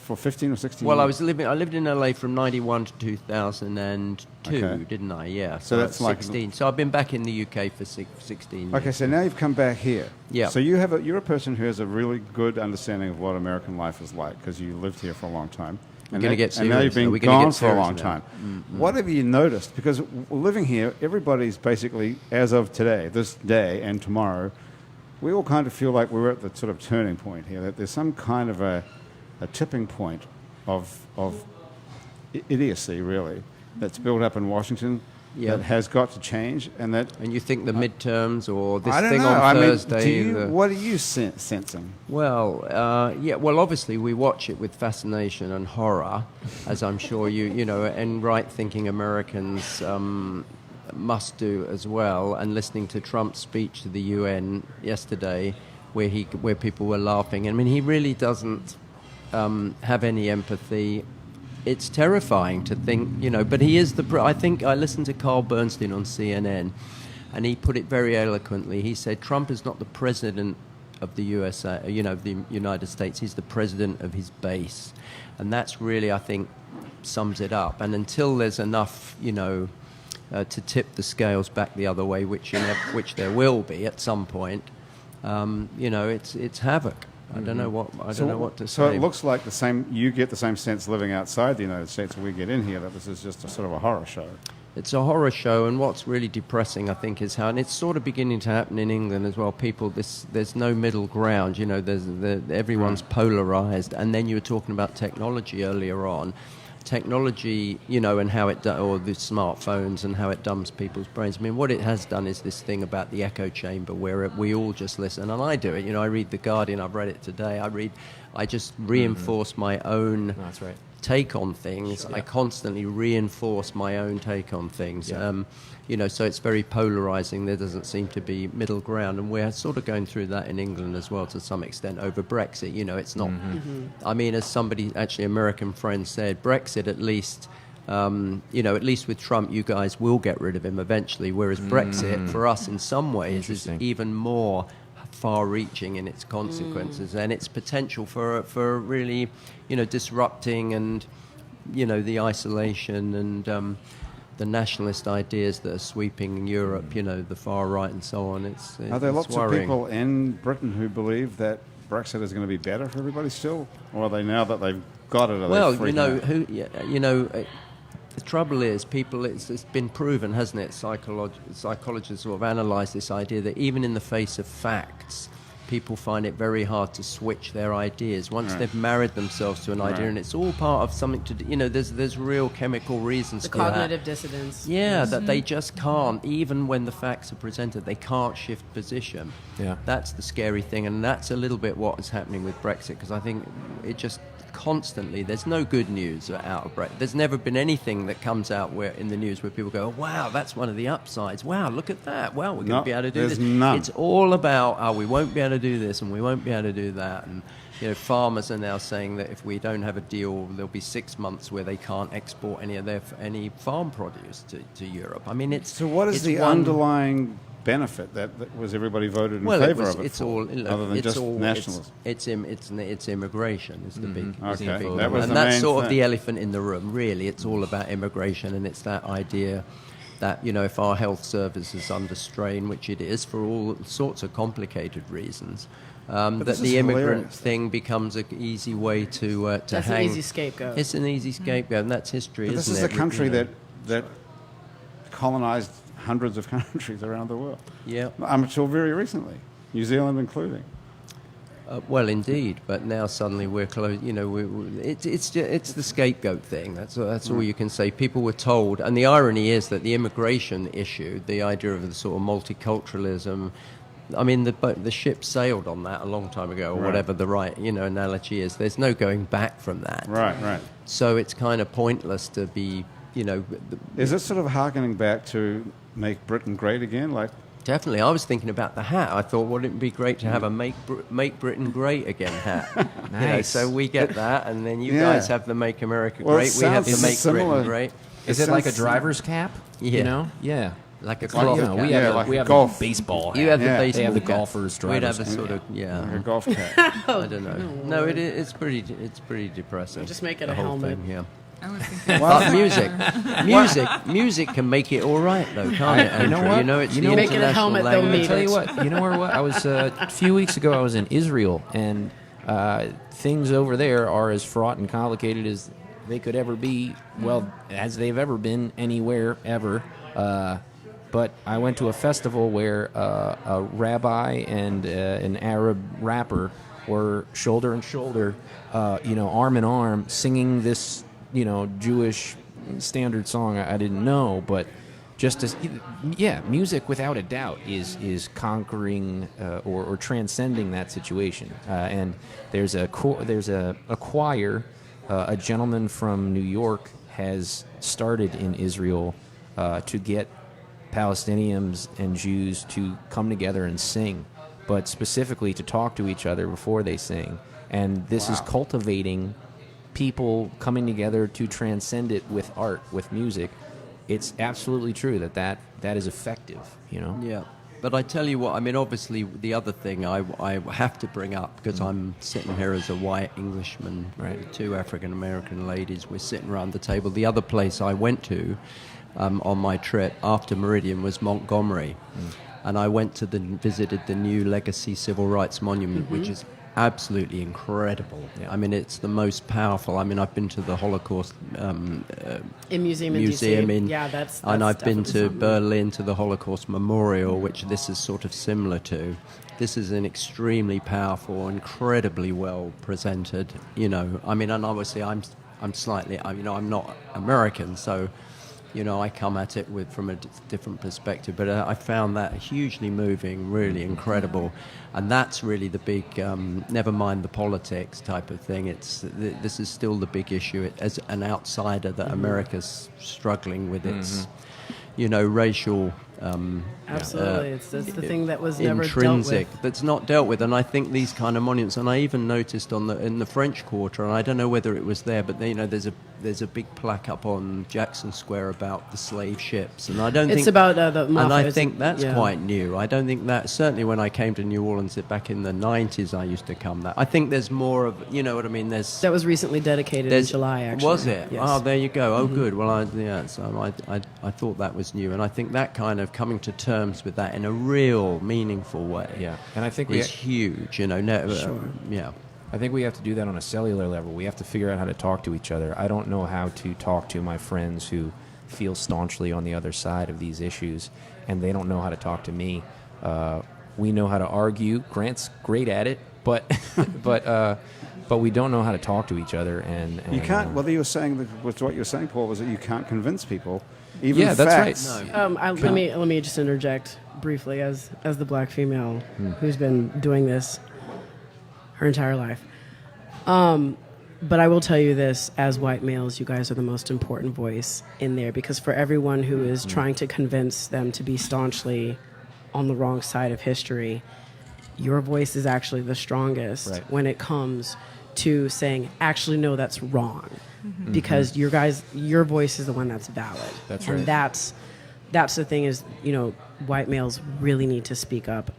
For 15 or 16 Well, years? I lived in LA from 91 to 2002, Okay. didn't I? Yeah. So that's like- 16. So I've been back in the UK for 16 years. Okay, so now you've come back here. Yeah. So you're a person who has a really good understanding of what American life is like because you lived here for a long time. We're gonna get And now serious. you've been Are we gonna gone get for a serious long now? time. What have you noticed? Because living here, everybody's basically, as of today, this day and tomorrow, we all kind of feel like we're at the sort of turning point here, that there's some kind of a tipping point of idiocy, really, that's built up in Washington Yeah. that has got to change, and that And you think the midterms or this I don't thing know. on I mean, Thursday? what are you sensing? Well, yeah. Well, obviously we watch it with fascination and horror, as I'm sure and right-thinking Americans must do as well. And listening to Trump's speech to the UN yesterday, where people were laughing. I mean, he really doesn't have any empathy. It's terrifying to think, but he is I think I listened to Carl Bernstein on CNN, and he put it very eloquently. He said Trump is not the president of the USA, of the United States. He's the president of his base. And that's really, I think, sums it up. And until there's enough, to tip the scales back the other way, which there will be at some point, it's havoc. I don't know what to say. So it looks like you get the same sense living outside the United States we get in here, that this is just a sort of a horror show. It's a horror show, and what's really depressing, I think, is how, and it's sort of beginning to happen in England as well. There's no middle ground. Everyone's polarized. And then you were talking about technology earlier on. Technology, and how or the smartphones and how it dumbs people's brains. I mean, what it has done is this thing about the echo chamber where we all just listen, and I do it. I read The Guardian. I've read it today. I just reinforce my own That's right. take on things. Yeah. I constantly reinforce my own take on things. Yeah. So it's very polarizing. There doesn't seem to be middle ground, and we're sort of going through that in England as well to some extent over Brexit. It's not. I mean, as somebody, actually, American friend said, Brexit at least. At least with Trump, you guys will get rid of him eventually. Whereas Brexit, for us, in some ways, is even more far-reaching in its consequences and its potential for really, disrupting and, the isolation and the nationalist ideas that are sweeping Europe, the far right and so on. Are there lots worrying. of people in Britain who believe that Brexit is going to be better for everybody still? Or are they, now that they've got it, are Well, they freaking out? the trouble is, it's been proven, hasn't it? Psychologists sort of analysed this idea that even in the face of facts, people find it very hard to switch their ideas once they've married themselves to an idea, and it's all part of something to do. There's real chemical reasons for that. Cognitive dissonance. Yeah, that they just can't, even when the facts are presented, they can't shift position. Yeah. That's the scary thing, and that's a little bit what is happening with Brexit, because I think it just constantly, there's no good news out of Brexit. There's never been anything that comes out in the news where people go, wow, that's one of the upsides. Wow, look at that. Wow, we're going to be able to do there's this. none. It's all about, we won't be able to do this and we won't be able to do that. And farmers are now saying that if we don't have a deal, there'll be 6 months where they can't export any farm produce to Europe. I mean, So what is the underlying benefit that was everybody voted in favour of it for, other than just nationalism? It's immigration is the big. Okay, the big that was and the that's main sort of thing. the elephant in the room. Really, it's all about immigration, and it's that idea that, if our health service is under strain, which it is for all sorts of complicated reasons, that the immigrant thing becomes an easy way to hang. That's an easy scapegoat. It's an easy scapegoat, and that's history, But isn't it? this is a country that colonized hundreds of countries around the world. Yeah. Until very recently, New Zealand including. Well, indeed, but now suddenly we're close. It's the scapegoat thing. That's all you can say. People were told, and the irony is that the immigration issue, the idea of the sort of multiculturalism. I mean, the ship sailed on that a long time ago, or whatever the right analogy is. There's no going back from that. Right. So it's kind of pointless to be, Is it sort of harkening back to Make Britain Great Again, like? Definitely. I was thinking about the hat. I thought, wouldn't it be great to have a Make Britain Great Again hat? Nice. So we get that, and then you guys have the Make America Well, Great. We have the Make similar. Britain Great. Is it like a driver's cap? Yeah. Yeah. Like a Well, cloth we cap. have, we have golf. a baseball hat. You have the Yeah. baseball They have the cap. golfer's We'd driver's have a cap. sort of, Like a golf cap. I don't know. No, it's pretty depressing. Just make it the a whole helmet. thing, yeah. I was thinking. But music can make it all right, though, can't it? You know Andrew? what? It's You the know- Make it a international helmet, they'll language. need Tell you it. what, what? I was a few weeks ago. I was in Israel, and things over there are as fraught and complicated as they could ever be. Well, as they've ever been anywhere ever. But I went to a festival where a rabbi and an Arab rapper were shoulder and shoulder, arm in arm, singing this, Jewish standard song I didn't know, but just as, music without a doubt is conquering or transcending that situation. And there's a choir, a gentleman from New York has started in Israel to get Palestinians and Jews to come together and sing, but specifically to talk to each other before they sing. And this is cultivating people coming together to transcend it with art, with music. It's absolutely true that is effective, Yeah. But I tell you what, I mean, obviously, the other thing I have to bring up, because I'm sitting here as a white Englishman, right? Two African American ladies, we're sitting around the table. The other place I went to on my trip after Meridian was Montgomery, and I went to visited the new Legacy Civil Rights Monument, which is absolutely incredible. I mean, it's the most powerful. I mean, I've been to the Holocaust museum in DC. That's and I've been to something. Berlin to the Holocaust Memorial, which this is sort of similar to. This is an extremely powerful, incredibly well presented. I mean, and obviously I'm slightly, I'm not American, so. I come at it from a different perspective, but I found that hugely moving, really incredible, and that's really the big, never mind the politics type of thing. This is still the big issue as an outsider that America's struggling with its, racial. Absolutely, it's the thing that was never intrinsic, dealt with. that's not dealt with, and I think these kind of monuments, and I even noticed in the French Quarter, and I don't know whether it was there, but there's a big plaque up on Jackson Square about the slave ships, and I don't think It's about the mafia. and I think that's quite new. I don't think that, certainly when I came to New Orleans back in the 90s, I used to come there. I think there's more of, what I mean, that was recently dedicated in July, actually. Was it? Yes. Oh, there you go. Oh, good. Well, so I thought that was new, and I think that kind of coming to terms with that in a real meaningful way, and I think is huge. Yeah. I think we have to do that on a cellular level. We have to figure out how to talk to each other. I don't know how to talk to my friends who feel staunchly on the other side of these issues, and they don't know how to talk to me. We know how to argue. Grant's great at it, but we don't know how to talk to each other. And You can't. Whether you were saying what you were saying, Paul, was that you can't convince people. Even that's facts. right. No. Let me just interject briefly as the black female who's been doing this her entire life. But I will tell you this, as white males, you guys are the most important voice in there, because for everyone who is trying to convince them to be staunchly on the wrong side of history, your voice is actually the strongest when it comes to saying, actually, no, that's wrong. Because your voice is the one that's valid. That's and right. That's the thing is, white males really need to speak up.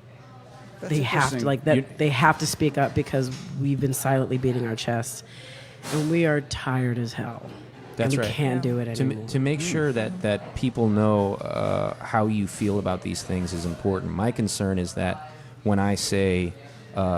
That's They have to interesting. they have to speak up, because we've been silently beating our chests, and we are tired as hell. That's and we right. can't do it anymore. To make sure that people know how you feel about these things is important. My concern is that when I say,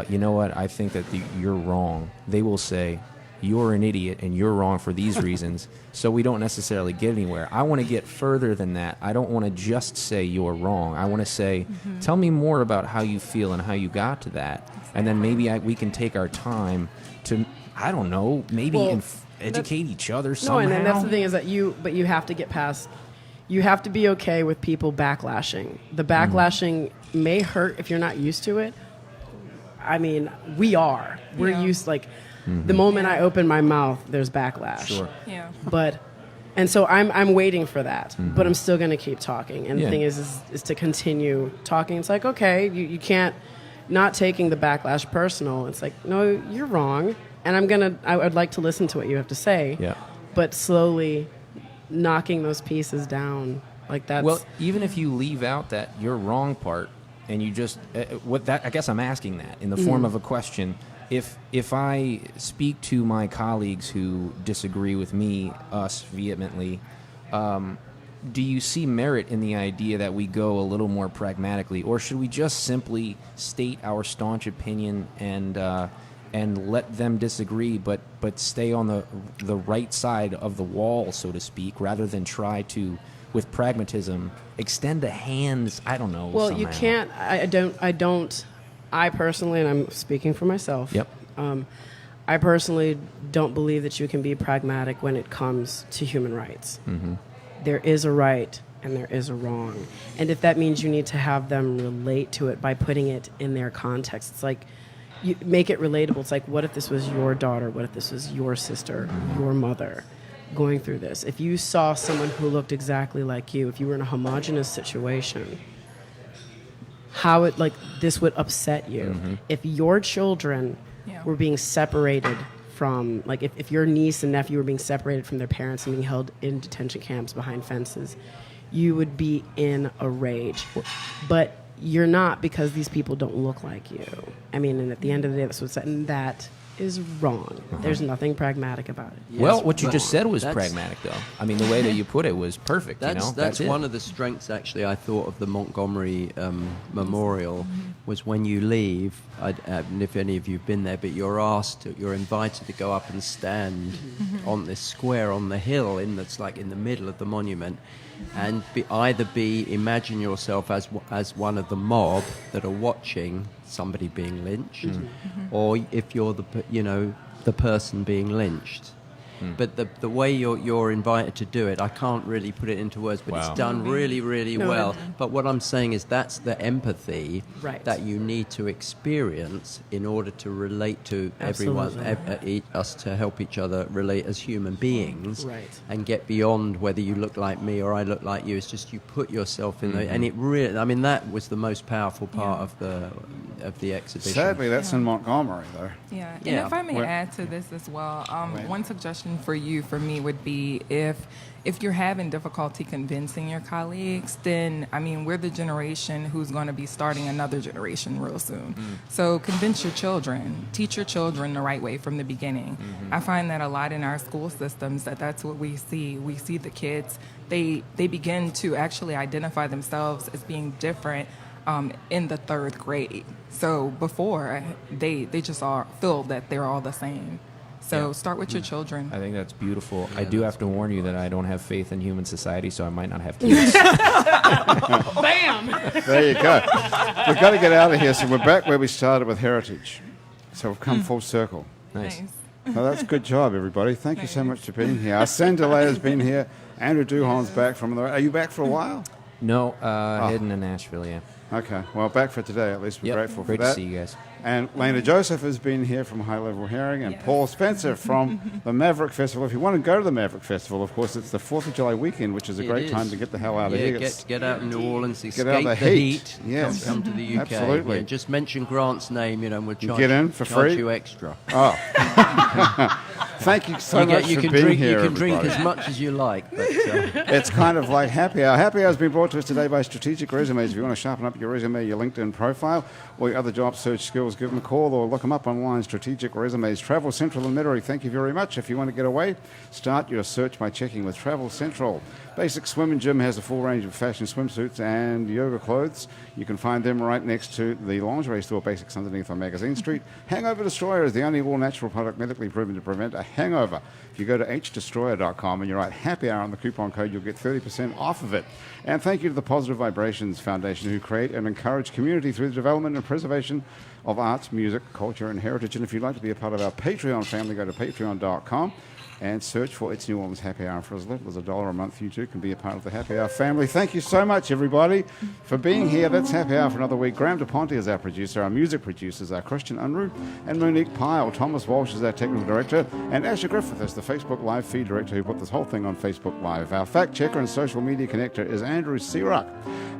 you know what, I think that you're wrong, they will say, you're an idiot and you're wrong for these reasons, so we don't necessarily get anywhere. I want to get further than that. I don't want to just say you're wrong. I want to say, tell me more about how you feel and how you got to that. And then maybe we can take our time to, I don't know, maybe educate each other somehow. No, and that's the thing is that you have to get past, you have to be okay with people backlashing. The backlashing may hurt if you're not used to it. I mean, we are. We're used, like, the moment I open my mouth, there's backlash. Sure. Yeah. And so I'm waiting for that, but I'm still going to keep talking. And the thing is to continue talking. It's like, okay, you can't, not taking the backlash personal. It's like, no, you're wrong. And I'd like to listen to what you have to say. Yeah. But slowly knocking those pieces down. Like that's. Well, even if you leave out that you're wrong part and you just, I guess I'm asking that in the form of a question. If I speak to my colleagues who disagree with us vehemently, do you see merit in the idea that we go a little more pragmatically, or should we just simply state our staunch opinion and let them disagree, but stay on the right side of the wall, so to speak, rather than try to, with pragmatism, extend the hands? I don't know. Well, somehow. you can't. I don't. I personally, and I'm speaking for myself. Yep. I personally don't believe that you can be pragmatic when it comes to human rights. There is a right and there is a wrong. And if that means you need to have them relate to it by putting it in their context, it's like, you make it relatable. It's like, what if this was your daughter? What if this was your sister, your mother going through this? If you saw someone who looked exactly like you, if you were in a homogenous situation, how this would upset you. If your children were being separated from, like, if your niece and nephew were being separated from their parents and being held in detention camps behind fences, you would be in a rage. But you're not, because these people don't look like you. I mean, and at the end of the day, that's what's said, and that is wrong. There's nothing pragmatic about it. Yes, well, what you just said was pragmatic, though. I mean, the way that you put it was perfect. That's one of the strengths, actually, I thought, of the Montgomery Memorial, was when you leave, and if any of you have been there, but you're invited to go up and stand on this square on the hill that's like in the middle of the monument, and imagine yourself as one of the mob that are watching somebody being lynched, or if you're the person being lynched. But the way you're invited to do it, I can't really put it into words, but it's done really, really well. But what I'm saying is that's the empathy that you need to experience in order to relate to everyone, us to help each other relate as human beings, and get beyond whether you look like me or I look like you. It's just you put yourself in there, and it really, I mean, that was the most powerful part of the exhibition. Sadly, that's in Montgomery, though. Yeah, and if I may add to this as well, one suggestion for me would be if you're having difficulty convincing your colleagues, then, I mean, we're the generation who's going to be starting another generation real soon. So convince your children, teach your children the right way from the beginning. I find that a lot in our school systems, that's what we see. We see the kids, they begin to actually identify themselves as being different in the third grade. So before, they just feel that they're all the same. So start with your children. I think that's beautiful. I do have to warn you that I don't have faith in human society, so I might not have kids. Bam! There you go. We've got to get out of here, so we're back where we started with heritage. So we've come full circle. Nice. Well, that's a good job, everybody. Thank you so much for being here. Arséne DeLay has been here. Andrew Duhon's back from Are you back for a while? No, heading to Nashville, yeah. Okay. Well, back for today, at least. We're grateful for that. Great to see you guys. And Lana Joseph has been here from High Level Hearing, and Paul Spencer from the Maverick Festival. If you want to go to the Maverick Festival, of course, it's the 4th of July weekend, which is a great time to get the hell out of here. Get out in New Orleans, escape out the heat. Yes. Come to the UK. Absolutely. Yeah, just mention Grant's name, and we'll charge, get in for free? you extra. Oh. Thank you so much for being here, You can drink everybody. as much as you like, but It's kind of like Happy Hour. Happy Hour has been brought to us today by Strategic Resumes. If you want to sharpen up your resume, your LinkedIn profile, or your other job search skills, give them a call or look them up online. Strategic Resumes. Travel Central and Metairie, thank you very much. If you want to get away, start your search by checking with Travel Central. Basic Swim and Gym has a full range of fashion swimsuits and yoga clothes. You can find them right next to the lingerie store, Basics, underneath on Magazine Street. Hangover Destroyer is the only all-natural product medically proven to prevent a hangover. If you go to hdestroyer.com and you write Happy Hour on the coupon code, you'll get 30% off of it. And thank you to the Positive Vibrations Foundation, who create and encourage community through the development and preservation of arts, music, culture, and heritage. And if you'd like to be a part of our Patreon family, go to patreon.com and search for It's New Orleans Happy Hour. For as little as $1 a month, you too can be a part of the Happy Hour family. Thank you so much, everybody, for being here. That's Happy Hour for another week. Graham DePonte is our producer. Our music producers are Christian Unruh and Monique Pyle. Thomas Walsh is our technical director. And Asher Griffith is the Facebook Live feed director who put this whole thing on Facebook Live. Our fact checker and social media connector is Andrew Searock.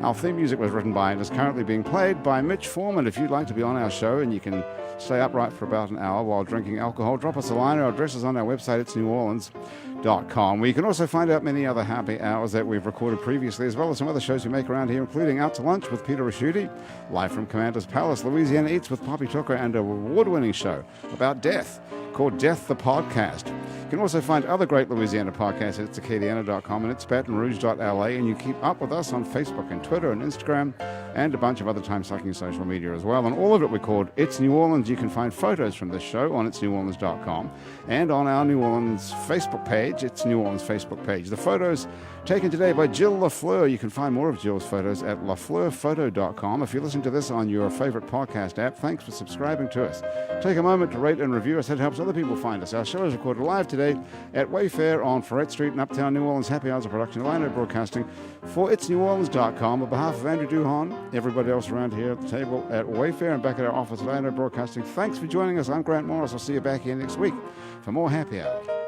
Our theme music was written by and is currently being played by Mitch Foreman. If you'd like to be on our show and you can stay upright for about an hour while drinking alcohol, drop us a line. Our address is on our website, it's neworleans.com, where you can also find out many other happy hours that we've recorded previously, as well as some other shows we make around here, including Out to Lunch with Peter Raschuti, Live from Commander's Palace, Louisiana Eats with Poppy Tucker, and an award-winning show about death called Death the Podcast. You can also find other great Louisiana podcasts at Acadiana.com and it's BatonRouge.la, and you keep up with us on Facebook and Twitter and Instagram and a bunch of other time-sucking social media as well. And all of it we called It's New Orleans. You can find photos from this show on itsneworleans.com and on our New Orleans Facebook page, It's New Orleans Facebook page. The photos taken today by Jill Lafleur. You can find more of Jill's photos at lafleurphoto.com. If you listen to this on your favorite podcast app, thanks for subscribing to us. Take a moment to rate and review us. It helps other people find us. Our show is recorded live today at Wayfair on Ferret Street in Uptown New Orleans. Happy Hours of production, Lana Broadcasting for itsneworleans.com. On behalf of Andrew Duhon, everybody else around here at the table at Wayfair and back at our office at Lana Broadcasting, thanks for joining us. I'm Grant Morris. I'll see you back here next week for more Happy Hour.